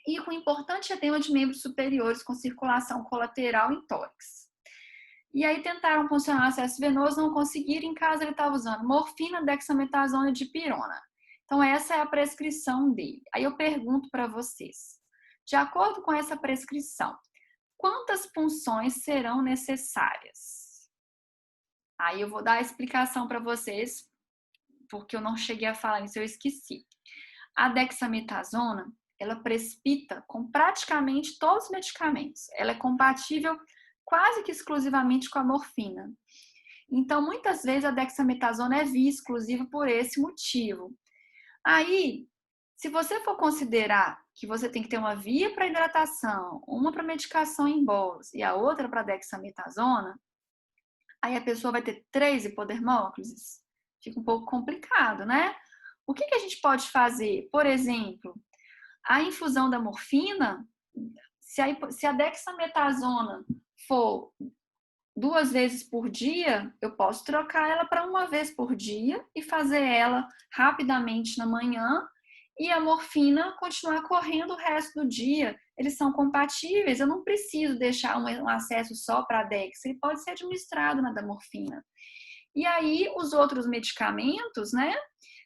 e com importante edema de membros superiores com circulação colateral em tórax. E aí tentaram funcionar o acesso venoso, não conseguiram. Em casa ele estava usando morfina, dexametasona e dipirona. Então essa é a prescrição dele. Aí eu pergunto para vocês, de acordo com essa prescrição, quantas punções serão necessárias? Aí eu vou dar a explicação para vocês, porque eu não cheguei a falar isso, eu esqueci. A dexametasona, ela precipita com praticamente todos os medicamentos. Ela é compatível quase que exclusivamente com a morfina. Então, muitas vezes a dexametasona é via exclusiva por esse motivo. Aí, se você for considerar que você tem que ter uma via para hidratação, uma para medicação em bolos e a outra para dexametasona, aí a pessoa vai ter 3 hipodermóclises. Fica um pouco complicado, né? O que a gente pode fazer? Por exemplo, a infusão da morfina, se a dexametasona for 2 vezes por dia, eu posso trocar ela para 1 vez por dia e fazer ela rapidamente na manhã e a morfina continuar correndo o resto do dia. Eles são compatíveis, eu não preciso deixar um acesso só para a Dex, ele pode ser administrado na da morfina. E aí, os outros medicamentos, né?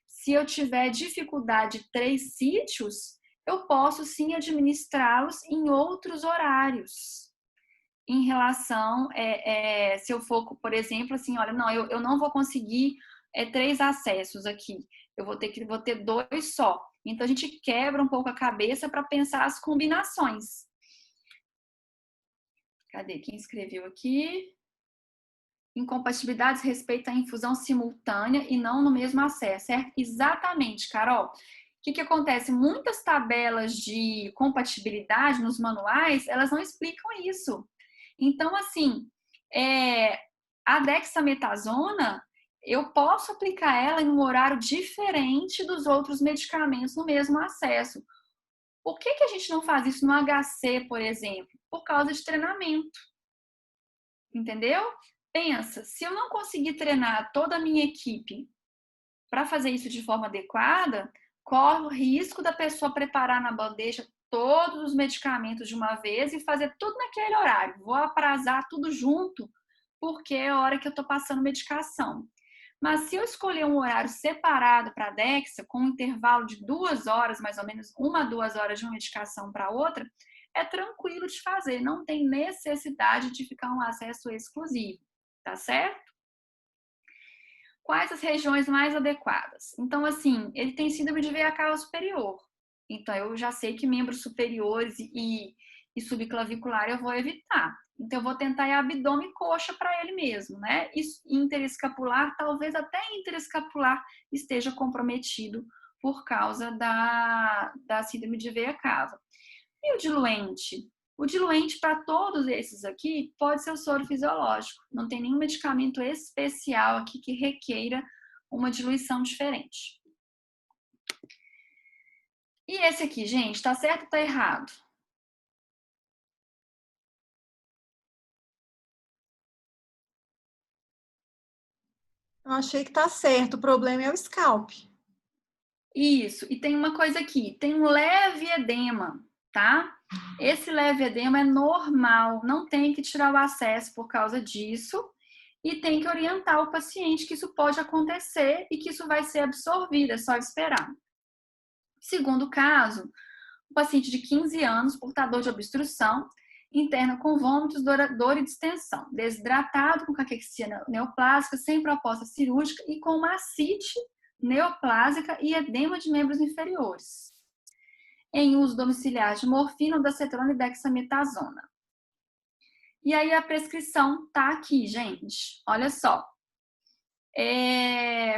Se eu tiver dificuldade de 3 sítios, eu posso sim administrá-los em outros horários. Em relação, se eu for, por exemplo, assim, olha, não, eu não vou conseguir 3 acessos aqui, eu vou ter 2 só. Então, a gente quebra um pouco a cabeça para pensar as combinações. Cadê? Quem escreveu aqui? Incompatibilidades respeito à infusão simultânea e não no mesmo acesso, certo? Exatamente, Carol. O que acontece? Muitas tabelas de compatibilidade nos manuais, elas não explicam isso. Então, assim, a dexametasona, eu posso aplicar ela em um horário diferente dos outros medicamentos no mesmo acesso. Por que a gente não faz isso no HC, por exemplo? Por causa de treinamento. Entendeu? Pensa, se eu não conseguir treinar toda a minha equipe para fazer isso de forma adequada, corre o risco da pessoa preparar na bandeja todos os medicamentos de uma vez e fazer tudo naquele horário. Vou aprazar tudo junto, porque é a hora que eu estou passando medicação. Mas se eu escolher um horário separado para a Dexa, com um intervalo de 2 horas, mais ou menos 1 a 2 horas de uma medicação para outra, é tranquilo de fazer, não tem necessidade de ficar um acesso exclusivo, tá certo? Quais as regiões mais adequadas? Então, assim, ele tem síndrome de veia cava superior. Então, eu já sei que membros superiores e subclavicular eu vou evitar. Então, eu vou tentar ir abdômen e coxa para ele mesmo, né? Isso, interescapular, talvez até interescapular esteja comprometido por causa da síndrome de veia cava. E o diluente? O diluente para todos esses aqui pode ser o soro fisiológico. Não tem nenhum medicamento especial aqui que requeira uma diluição diferente. E esse aqui, gente, tá certo ou tá errado? Eu achei que tá certo, o problema é o scalp. Isso, e tem uma coisa aqui, tem um leve edema, tá? Esse leve edema é normal, não tem que tirar o acesso por causa disso e tem que orientar o paciente que isso pode acontecer e que isso vai ser absorvido, é só esperar. Segundo caso, um paciente de 15 anos, portador de obstrução interna com vômitos, dor e distensão, desidratado com caquexia neoplásica, sem proposta cirúrgica e com uma ascite neoplásica e edema de membros inferiores. Em uso domiciliar de morfina, ondansetrona e dexametasona. E aí a prescrição tá aqui, gente. Olha só.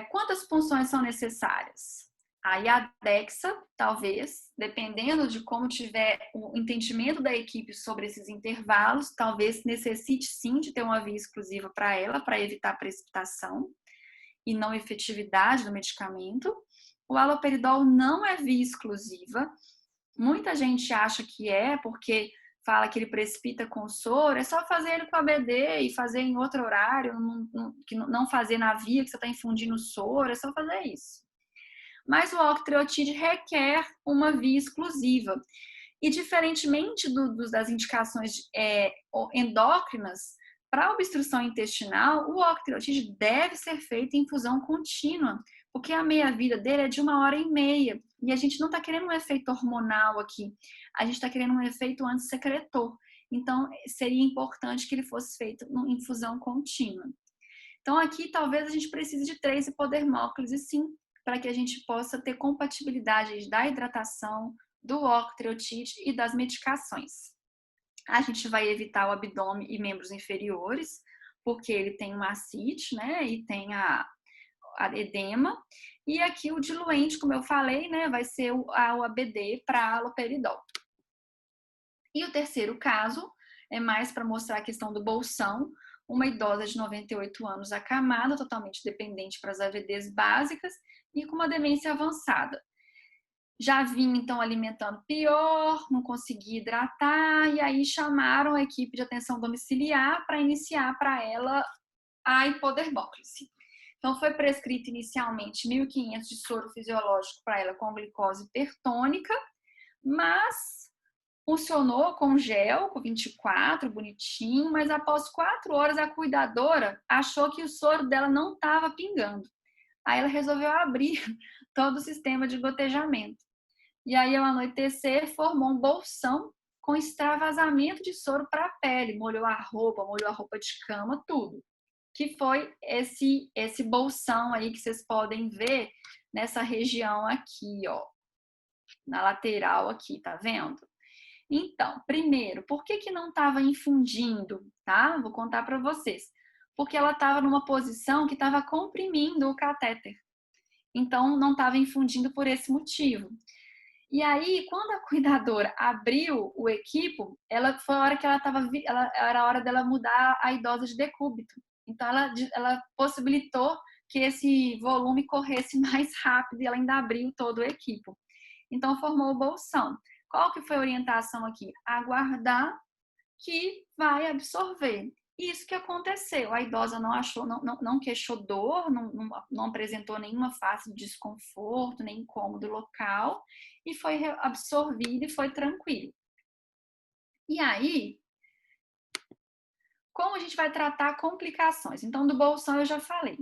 Quantas punções são necessárias? Aí a Dexa, talvez, dependendo de como tiver o entendimento da equipe sobre esses intervalos, talvez necessite sim de ter uma via exclusiva para ela, para evitar precipitação e não efetividade do medicamento. O haloperidol não é via exclusiva. Muita gente acha que é, porque fala que ele precipita com soro, é só fazer ele com ABD e fazer em outro horário, não fazer na via que você está infundindo soro, é só fazer isso. Mas o octreotide requer uma via exclusiva. E diferentemente das indicações endócrinas, para obstrução intestinal, o octreotide deve ser feito em infusão contínua, porque a meia-vida dele é de 1h30. E a gente não está querendo um efeito hormonal aqui, a gente está querendo um efeito antissecretor. Então, seria importante que ele fosse feito em infusão contínua. Então, aqui talvez a gente precise de 3 hipodermóclises, sim, para que a gente possa ter compatibilidade da hidratação, do octreotide e das medicações. A gente vai evitar o abdômen e membros inferiores, porque ele tem uma ascite, né? E tem a edema. E aqui o diluente, como eu falei, né? Vai ser o ABD para haloperidol. E o terceiro caso é mais para mostrar a questão do bolsão. Uma idosa de 98 anos acamada, totalmente dependente para as AVDs básicas e com uma demência avançada. Já vinha, então, alimentando pior, não conseguia hidratar, e aí chamaram a equipe de atenção domiciliar para iniciar para ela a hipodermóclise. Então, foi prescrito inicialmente 1.500 de soro fisiológico para ela com glicose hipertônica, mas funcionou com gel, com 24, bonitinho, mas após 4 horas a cuidadora achou que o soro dela não estava pingando. Aí ela resolveu abrir todo o sistema de gotejamento. E aí, ao anoitecer, formou um bolsão com extravasamento de soro para a pele. Molhou a roupa de cama, tudo. Que foi esse bolsão aí que vocês podem ver nessa região aqui, ó. Na lateral aqui, tá vendo? Então, primeiro, por que não estava infundindo, tá? Vou contar para vocês. Porque ela estava numa posição que estava comprimindo o catéter. Então, não estava infundindo por esse motivo. E aí, quando a cuidadora abriu o equipo, foi a hora que era a hora dela mudar a idosa de decúbito. Então, ela possibilitou que esse volume corresse mais rápido e ela ainda abriu todo o equipo. Então, formou o bolsão. Qual que foi a orientação aqui? Aguardar que vai absorver. Isso que aconteceu. A idosa não queixou dor, não apresentou nenhuma face de desconforto, nem incômodo local, e foi absorvida e foi tranquilo. E aí, como a gente vai tratar complicações? Então, do bolsão eu já falei.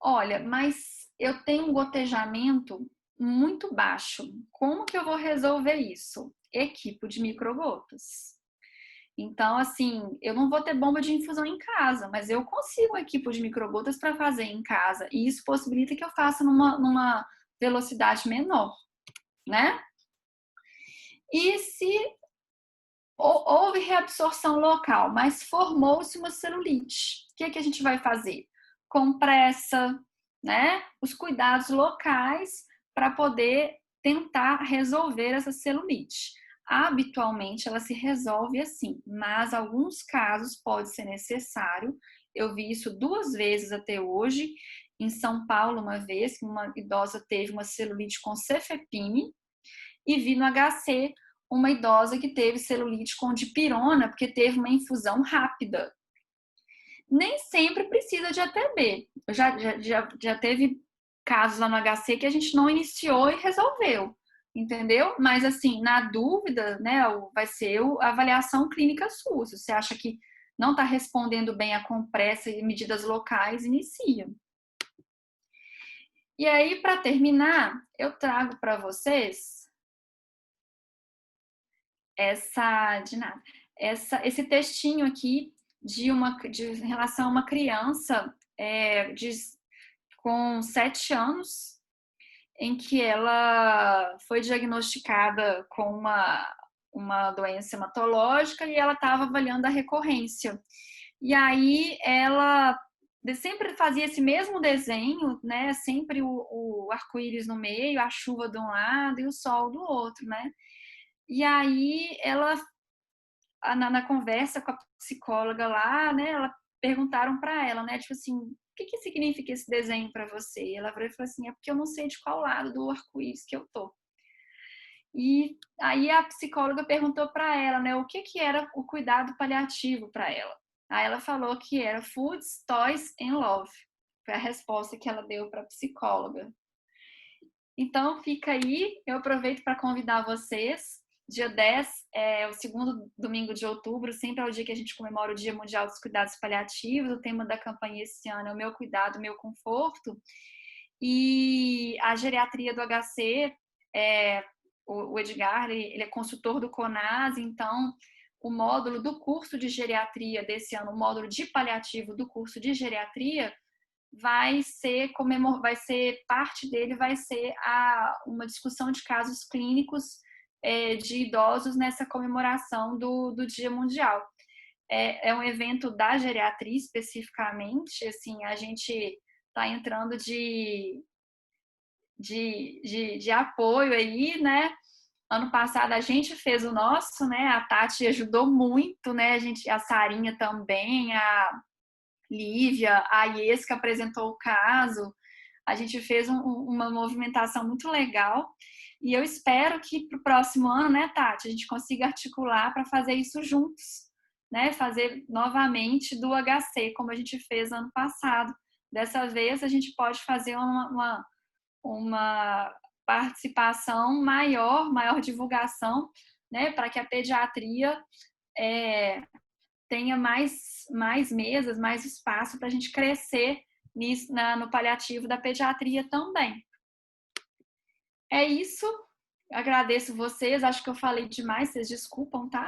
Olha, mas eu tenho um gotejamento muito baixo. Como que eu vou resolver isso? Equipo de microgotas. Então, assim, eu não vou ter bomba de infusão em casa, mas eu consigo um equipo de microgotas para fazer em casa. E isso possibilita que eu faça numa velocidade menor, né? E se houve reabsorção local, mas formou-se uma celulite, o que a gente vai fazer? Compressa, né? Os cuidados locais para poder tentar resolver essa celulite. Habitualmente ela se resolve assim, mas em alguns casos pode ser necessário. Eu vi isso 2 vezes até hoje. Em São Paulo, uma vez, que uma idosa teve uma celulite com cefepime, e vi no HC uma idosa que teve celulite com dipirona, porque teve uma infusão rápida. Nem sempre precisa de ATB. Já teve casos lá no HC que a gente não iniciou e resolveu. Entendeu? Mas, assim, na dúvida, né, vai ser a avaliação clínica sua. Se você acha que não está respondendo bem a compressa e medidas locais, inicia. E aí, para terminar, eu trago para vocês esse textinho aqui em relação a uma criança com 7 anos, em que ela foi diagnosticada com uma doença hematológica e ela estava avaliando a recorrência. E aí ela sempre fazia esse mesmo desenho, né? Sempre o arco-íris no meio, a chuva de um lado e o sol do outro, né? E aí ela, na conversa com a psicóloga lá, né? Perguntaram para ela, né? Tipo assim, o que significa esse desenho para você? E ela falou assim, é porque eu não sei de qual lado do arco-íris que eu tô. E aí a psicóloga perguntou para ela, né, o que era o cuidado paliativo para ela. Aí ela falou que era Foods, Toys and Love. Foi a resposta que ela deu para a psicóloga. Então fica aí, eu aproveito para convidar vocês. Dia 10 é o segundo domingo de outubro, sempre é o dia que a gente comemora o Dia Mundial dos Cuidados Paliativos. O tema da campanha esse ano é o meu cuidado, meu conforto. E a geriatria do HC, o Edgar, ele é consultor do CONAS, então o módulo do curso de geriatria desse ano, o módulo de paliativo do curso de geriatria, vai ser parte dele vai ser uma discussão de casos clínicos de idosos nessa comemoração do Dia Mundial. É um evento da geriatria especificamente, assim, a gente está entrando de apoio aí, né? Ano passado a gente fez o nosso, né? A Tati ajudou muito, né? A Sarinha também, a Lívia, a Iesca apresentou o caso. A gente fez uma movimentação muito legal. E eu espero que para o próximo ano, né, Tati, a gente consiga articular para fazer isso juntos, né? Fazer novamente do HC, como a gente fez ano passado. Dessa vez a gente pode fazer uma participação maior divulgação, né, para que a pediatria tenha mais mesas, mais espaço para a gente crescer no paliativo da pediatria também. É isso. Agradeço vocês. Acho que eu falei demais, vocês desculpam, tá?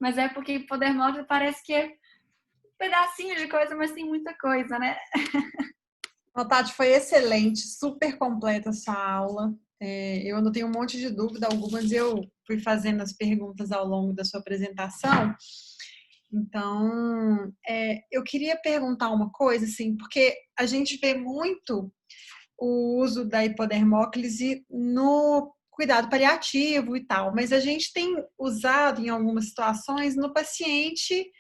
Mas é porque poder móvel parece que é um pedacinho de coisa, mas tem muita coisa, né? Tati, foi excelente, super completa a sua aula. Eu não tenho um monte de dúvida, algumas eu fui fazendo as perguntas ao longo da sua apresentação. Então, eu queria perguntar uma coisa, assim, porque a gente vê muito o uso da hipodermóclise no cuidado paliativo e tal, mas a gente tem usado em algumas situações no paciente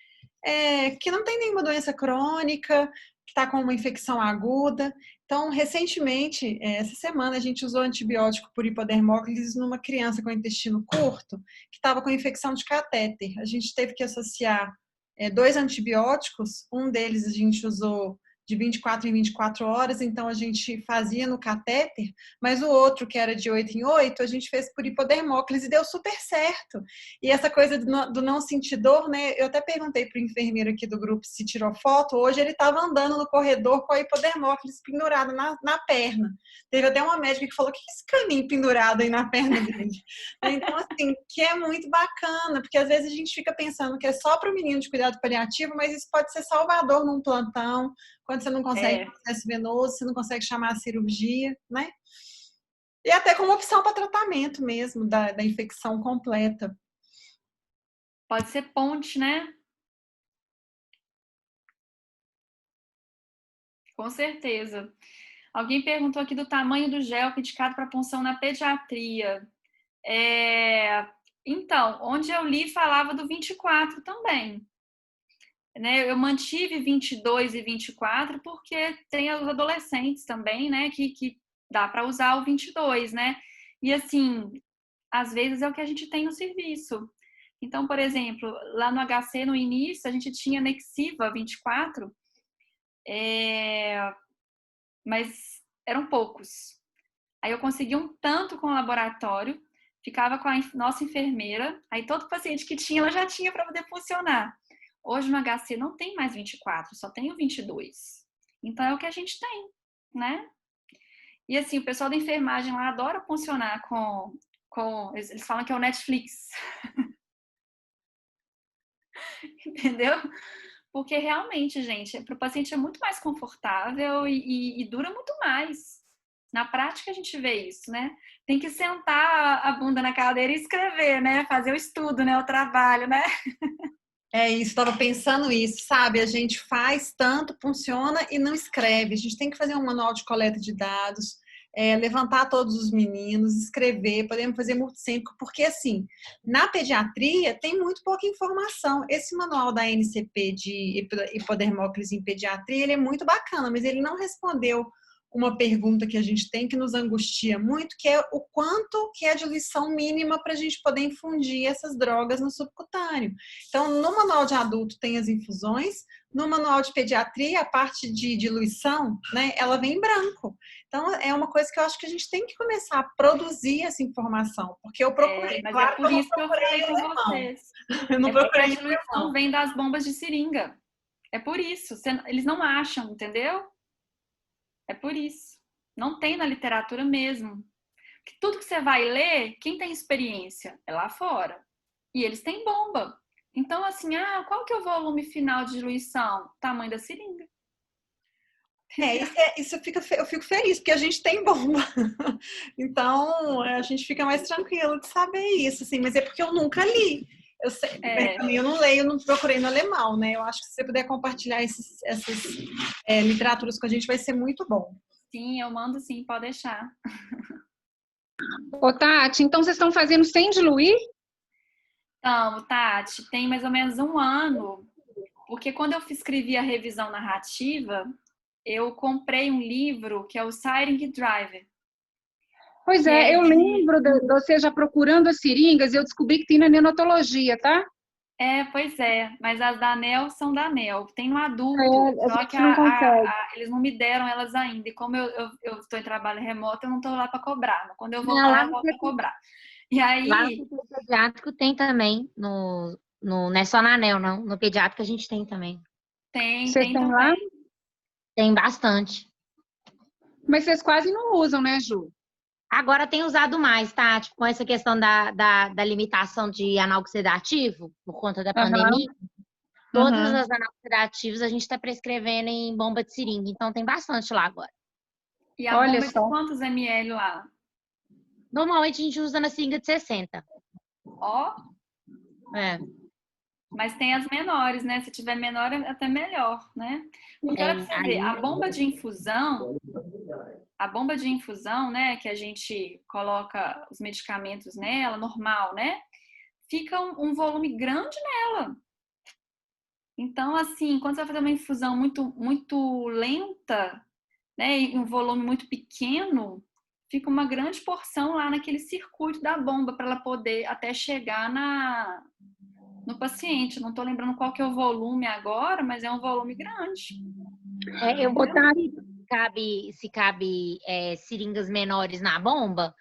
que não tem nenhuma doença crônica, que está com uma infecção aguda. Então, recentemente, essa semana, a gente usou antibiótico por hipodermóclise numa criança com intestino curto, que estava com infecção de catéter. A gente teve que associar 2 antibióticos, um deles a gente usou de 24 em 24 horas, então a gente fazia no catéter, mas o outro, que era de 8 em 8, a gente fez por hipodermóclise e deu super certo. E essa coisa do não sentir dor, né? Eu até perguntei para o enfermeiro aqui do grupo se tirou foto, hoje ele estava andando no corredor com a hipodermóclise pendurada na perna. Teve até uma médica que falou, que é esse caninho pendurado aí na perna dele? Então, assim, que é muito bacana, porque às vezes a gente fica pensando que é só para o menino de cuidado paliativo, mas isso pode ser salvador num plantão, quando você não consegue processo venoso, você não consegue chamar a cirurgia, né? E até como opção para tratamento mesmo da infecção completa. Pode ser ponte, né? Com certeza. Alguém perguntou aqui do tamanho do gel indicado para punção na pediatria. Então, onde eu li falava do 24 também. Né? Eu mantive 22 e 24 porque tem os adolescentes também, né? Que dá para usar o 22, né? E assim, às vezes é o que a gente tem no serviço. Então, por exemplo, lá no HC, no início, a gente tinha Nexiva 24, mas eram poucos. Aí eu consegui um tanto com o laboratório, ficava com a nossa enfermeira, aí todo paciente que tinha, ela já tinha para poder funcionar. Hoje no HC não tem mais 24, só tem o 22. Então é o que a gente tem, né? E assim, o pessoal da enfermagem lá adora funcionar eles falam que é o Netflix. Entendeu? Porque realmente, gente, para o paciente é muito mais confortável e dura muito mais. Na prática a gente vê isso, né? Tem que sentar a bunda na cadeira e escrever, né? Fazer o estudo, né? O trabalho, né? É isso, estava pensando isso, sabe? A gente faz tanto, funciona e não escreve. A gente tem que fazer um manual de coleta de dados, levantar todos os meninos, escrever, podemos fazer multissêmico, porque assim, na pediatria tem muito pouca informação. Esse manual da NCP de hipodermóclise em pediatria, ele é muito bacana, mas ele não respondeu uma pergunta que a gente tem que nos angustia muito, que é o quanto que é a diluição mínima para a gente poder infundir essas drogas no subcutâneo. Então, no manual de adulto tem as infusões, no manual de pediatria, a parte de diluição, né, ela vem em branco. Então, é uma coisa que eu acho que a gente tem que começar a produzir essa informação, porque eu procurei. Mas Claro é que por eu não isso que eu procurei falei com alemão. vocês. Eu não É porque a procurei diluição alemão. vem das bombas de seringa. É por isso. Eles não acham, entendeu? É por isso. Não tem na literatura mesmo. Que tudo que você vai ler, quem tem experiência é lá fora. E eles têm bomba. Então, assim, qual que é o volume final de diluição? Tamanho da seringa. Eu fico feliz, porque a gente tem bomba. Então, a gente fica mais tranquilo de saber isso, assim, mas é porque eu nunca li. Eu sei, também eu não leio, eu não procurei no alemão, né? Eu acho que se você puder compartilhar essas literaturas com a gente, vai ser muito bom. Sim, eu mando sim, pode deixar. Ô, Tati, então vocês estão fazendo sem diluir? Então, Tati, tem mais ou menos um ano, porque quando eu escrevi a revisão narrativa, eu comprei um livro que é o Siring Drive. Pois é, eu lembro de você já procurando as seringas e eu descobri que tem na neonatologia, tá? Pois é, mas as da ANEL são da ANEL. Tem no adulto, A só gente que não consegue. eles não me deram elas ainda. E como eu estou em trabalho remoto, eu não estou lá para cobrar. Mas quando eu Não, voltar, eu volto para cobrar. E aí... Lá no setor pediátrico tem também, não é só na ANEL, não. No pediátrico a gente tem também. Tem Vocês têm também. lá? Tem bastante. Mas vocês quase não usam, né, Ju? Agora tem usado mais, tá? Tipo, com essa questão da limitação de analgésico por conta da pandemia. Todas as analgésicos a gente está prescrevendo em bomba de seringa. Então tem bastante lá agora. E a bomba de quantos ml lá? Normalmente a gente usa na seringa de 60. Ó. Mas tem as menores, né? Se tiver menor, é até melhor, né? Porque olha pra você ver, a bomba de infusão, né? Que a gente coloca os medicamentos nela, normal, né? Fica um volume grande nela. Então, assim, quando você vai fazer uma infusão muito lenta, né? E um volume muito pequeno, fica uma grande porção lá naquele circuito da bomba para ela poder até chegar no paciente. Não estou lembrando qual que é o volume agora, mas é um volume grande. Eu vou botar se cabe seringas menores na bomba,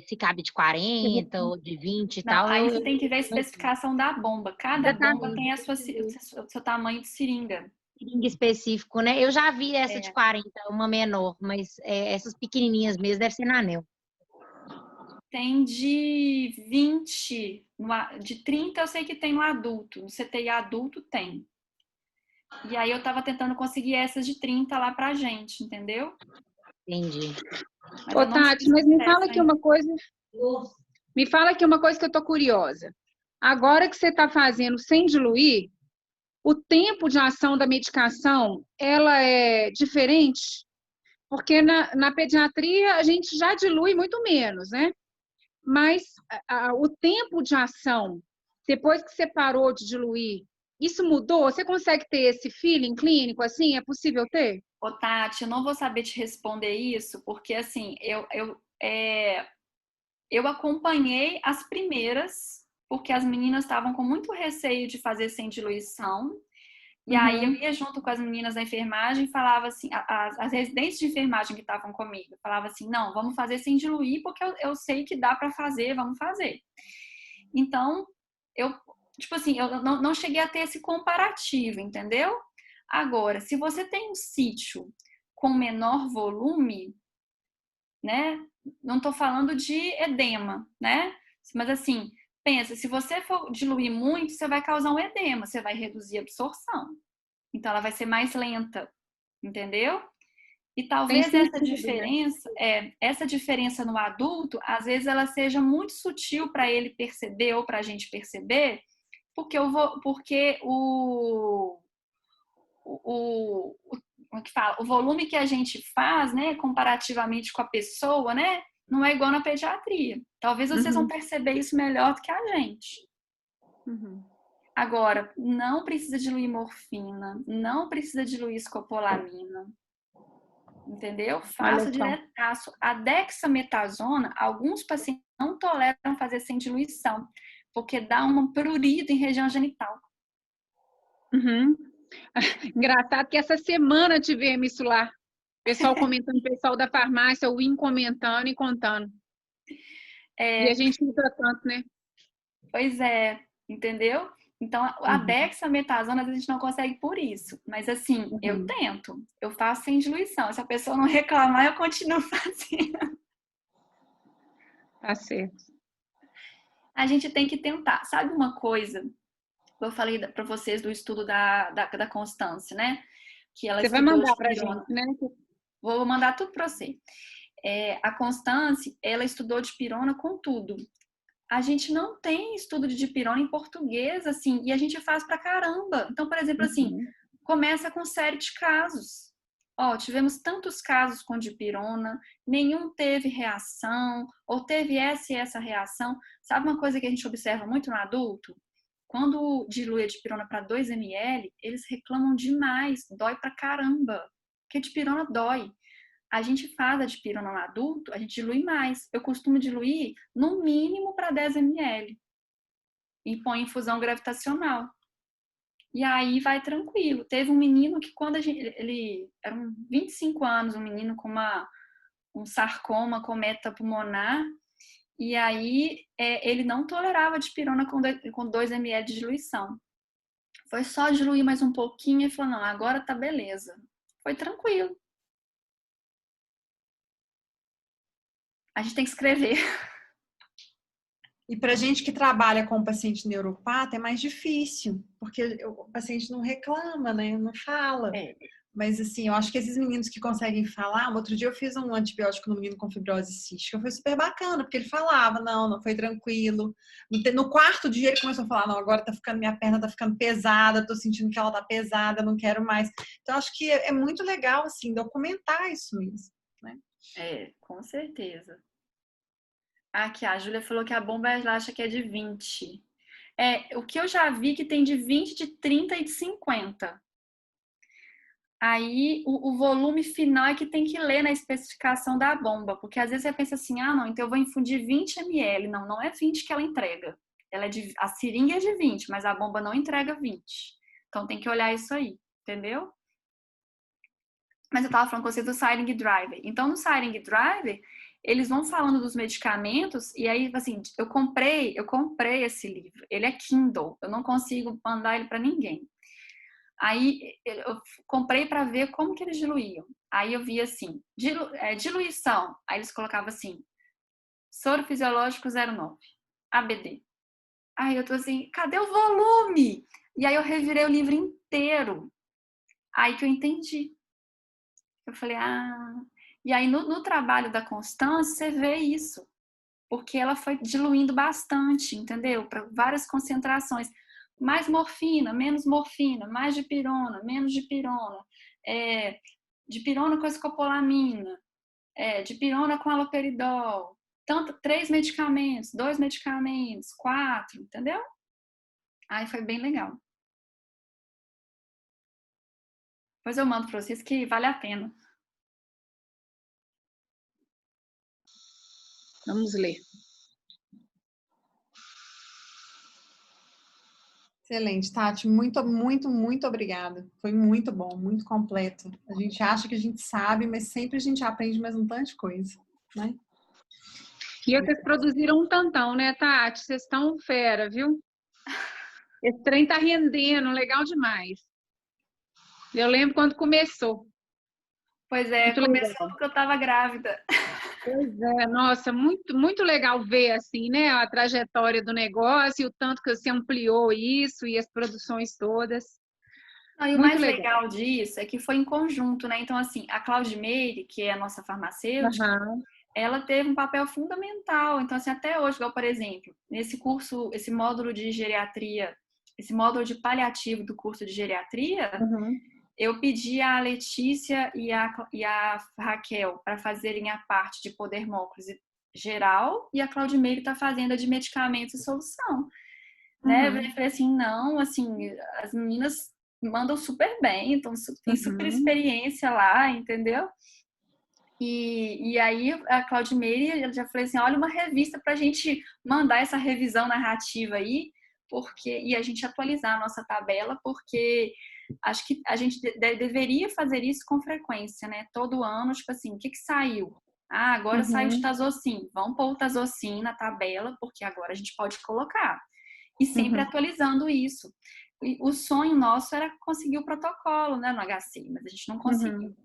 se cabe de 40 ou de 20 e tal. Aí você tem que ver a especificação da bomba. Cada bomba tem o seu tamanho de seringa. Seringa específico, né? Eu já vi essa de 40, uma menor, mas essas pequenininhas mesmo deve ser na ANEL. Tem de 20, de 30 eu sei que tem no adulto. No CTI adulto tem. E aí eu tava tentando conseguir essas de 30 lá pra gente, entendeu? Entendi. Ô, Tati, mas me fala aqui uma coisa. Me fala aqui uma coisa que eu tô curiosa. Agora que você está fazendo sem diluir, o tempo de ação da medicação, ela é diferente? Porque na pediatria a gente já dilui muito menos, né? Mas o tempo de ação, depois que você parou de diluir, isso mudou? Você consegue ter esse feeling clínico assim? É possível ter? Ô, Tati, eu não vou saber te responder isso, porque assim, eu acompanhei as primeiras, porque as meninas estavam com muito receio de fazer sem diluição. E aí eu ia junto com as meninas da enfermagem e falava assim, as residentes de enfermagem que estavam comigo, falava assim, não, vamos fazer sem diluir, porque eu sei que dá para fazer, vamos fazer. Então, tipo assim, eu não cheguei a ter esse comparativo, entendeu? Agora, se você tem um sítio com menor volume, né? Não estou falando de edema, né? Mas assim, pensa, se você for diluir muito, você vai causar um edema, você vai reduzir a absorção. Então ela vai ser mais lenta, entendeu? E talvez essa diferença no adulto, às vezes ela seja muito sutil para ele perceber ou para a gente perceber, porque como é que fala? O volume que a gente faz, né, comparativamente com a pessoa, né, não é igual na pediatria. Talvez vocês vão perceber isso melhor do que a gente. Agora, não precisa diluir morfina, não precisa diluir escopolamina, entendeu? Faça diretaço. A dexametasona, alguns pacientes não toleram fazer sem diluição, porque dá um prurido em região genital. Engraçado que essa semana tivemos isso lá. Pessoal comentando, pessoal da farmácia, o IN comentando e contando. E a gente usa tanto, né? Pois é, entendeu? Então, a dexametasona, às vezes a gente não consegue por isso. Mas, assim, eu tento. Eu faço sem diluição. Se a pessoa não reclamar, eu continuo fazendo. Tá certo. A gente tem que tentar. Sabe uma coisa? Eu falei para vocês do estudo da constância, né? que ela Você vai estudou mandar de pra pirona. gente, né? Vou mandar tudo para você. A Constance, ela estudou dipirona com tudo. A gente não tem estudo de dipirona em português, assim, e a gente faz pra caramba. Então, por exemplo, assim, começa com série de casos. Ó, tivemos tantos casos com dipirona, nenhum teve reação, ou teve essa e essa reação. Sabe uma coisa que a gente observa muito no adulto? Quando dilui a dipirona para 2 ml, eles reclamam demais, dói pra caramba, porque dipirona dói. A gente faz a dipirona no adulto, a gente dilui mais. Eu costumo diluir no mínimo para 10 ml e põe infusão gravitacional. E aí vai tranquilo. Teve um menino que quando ele era 25 anos, um menino com um sarcoma com metapulmonar, e aí ele não tolerava dipirona com 2 ml de diluição. Foi só diluir mais um pouquinho e falou, não, agora tá beleza. Foi tranquilo. A gente tem que escrever. E para gente que trabalha com paciente neuropata é mais difícil, porque o paciente não reclama, né? Não fala. Mas assim, eu acho que esses meninos que conseguem falar, outro dia eu fiz um antibiótico no menino com fibrose cística, foi super bacana, porque ele falava, não foi tranquilo. No quarto dia ele começou a falar, não, agora minha perna tá ficando pesada, tô sentindo que ela tá pesada, não quero mais. Então acho que é muito legal, assim, documentar isso mesmo, né? Com certeza. Aqui, a Júlia falou que a bomba ela acha que é de 20. O que eu já vi que tem de 20, de 30 e de 50. Aí, o volume final é que tem que ler na especificação da bomba, porque às vezes você pensa assim, não, então eu vou infundir 20 ml. Não, não é 20 que ela entrega. A seringa é de 20, mas a bomba não entrega 20. Então tem que olhar isso aí, entendeu? Mas eu tava falando com você do Siring Driver. Então, no Siring Driver, eles vão falando dos medicamentos e aí, assim, eu comprei esse livro. Ele é Kindle, eu não consigo mandar ele para ninguém. Aí, eu comprei para ver como que eles diluíam. Aí eu vi assim, diluição. Aí eles colocavam assim, soro fisiológico 0,9, ABD. Aí eu tô assim, cadê o volume? E aí eu revirei o livro inteiro. Aí que eu entendi. Eu falei, E aí no trabalho da Constance, você vê isso. Porque ela foi diluindo bastante, entendeu? Para várias concentrações. Mais morfina, menos morfina, mais dipirona, menos dipirona. Dipirona com escopolamina. Dipirona com haloperidol. 3 medicamentos, 2 medicamentos, 4, entendeu? Aí foi bem legal. Depois eu mando para vocês que vale a pena. Vamos ler. Excelente, Tati. Muito, muito, muito obrigada. Foi muito bom, muito completo. A gente acha que a gente sabe, mas sempre a gente aprende mais um tanto de coisa, né? E vocês produziram um tantão, né, Tati? Vocês estão fera, viu? Esse trem tá rendendo, legal demais. Eu lembro quando começou. Pois é, muito começou legal. porque eu estava grávida. Pois é, nossa, muito, muito legal ver, assim, né, a trajetória do negócio, e o tanto que você ampliou isso e as produções todas. Não, e o Muito mais legal. legal disso é que foi em conjunto, né? Então, assim, a Claudimeire, que é a nossa farmacêutica, ela teve um papel fundamental. Então, assim, até hoje, igual, por exemplo, nesse curso, esse módulo de geriatria, esse módulo de paliativo do curso de geriatria, eu pedi a Letícia e a Raquel para fazerem a parte de podermóclise geral e a Claudimeire está fazendo a de medicamentos e solução. Né? Eu falei assim, não, assim, as meninas mandam super bem, então tem super experiência lá, entendeu? E aí a Claudimeire já falei assim, olha uma revista para a gente mandar essa revisão narrativa aí, e a gente atualizar a nossa tabela, porque acho que a gente deveria fazer isso com frequência, né? Todo ano, tipo assim, o que saiu? Agora saiu de Tazocin, vamos pôr o Tazocin na tabela, porque agora a gente pode colocar. E sempre atualizando isso. E o sonho nosso era conseguir o protocolo, né, no HC, mas a gente não conseguiu.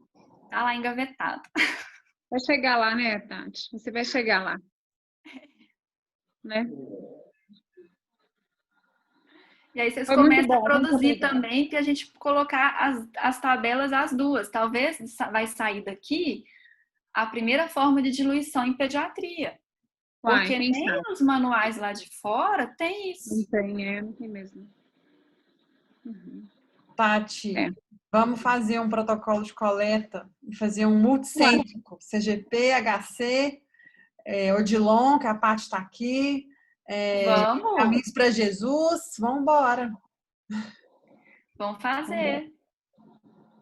Tá lá engavetado. Vai chegar lá, né, Tati? Você vai chegar lá. Né? E aí vocês Foi muito começam a bom, muito produzir obrigada. também para a gente colocar as tabelas, as duas. Talvez vai sair daqui a primeira forma de diluição em pediatria. Uai, Porque quem nem sabe? nos manuais lá de fora tem Não isso. tem, não tem mesmo. Uhum. Tati, É. vamos fazer um protocolo de coleta e fazer um multicêntrico, CGP, HC, Odilon, que a Paty está aqui, Vamos, Caminhos para Jesus, vamos embora. vamos fazer.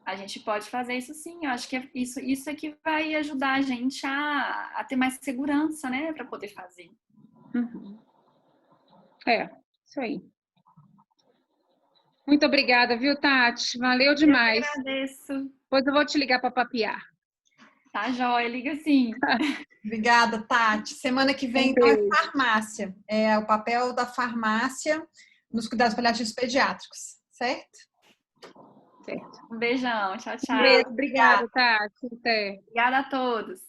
A gente pode fazer isso sim. Eu acho que isso é que vai ajudar a gente a ter mais segurança, né? Para poder fazer. Uhum. Isso aí. Muito obrigada, viu, Tati? Valeu demais. Eu agradeço. Depois eu vou te ligar para papiar. Tá joia, liga sim. Obrigada, Tati. Semana que vem, então, é beijo. farmácia. É o papel da farmácia nos cuidados paliativos pediátricos, certo? Certo. Um beijão. Tchau, tchau. Beijo, obrigada, Tati. Até. Obrigada a todos.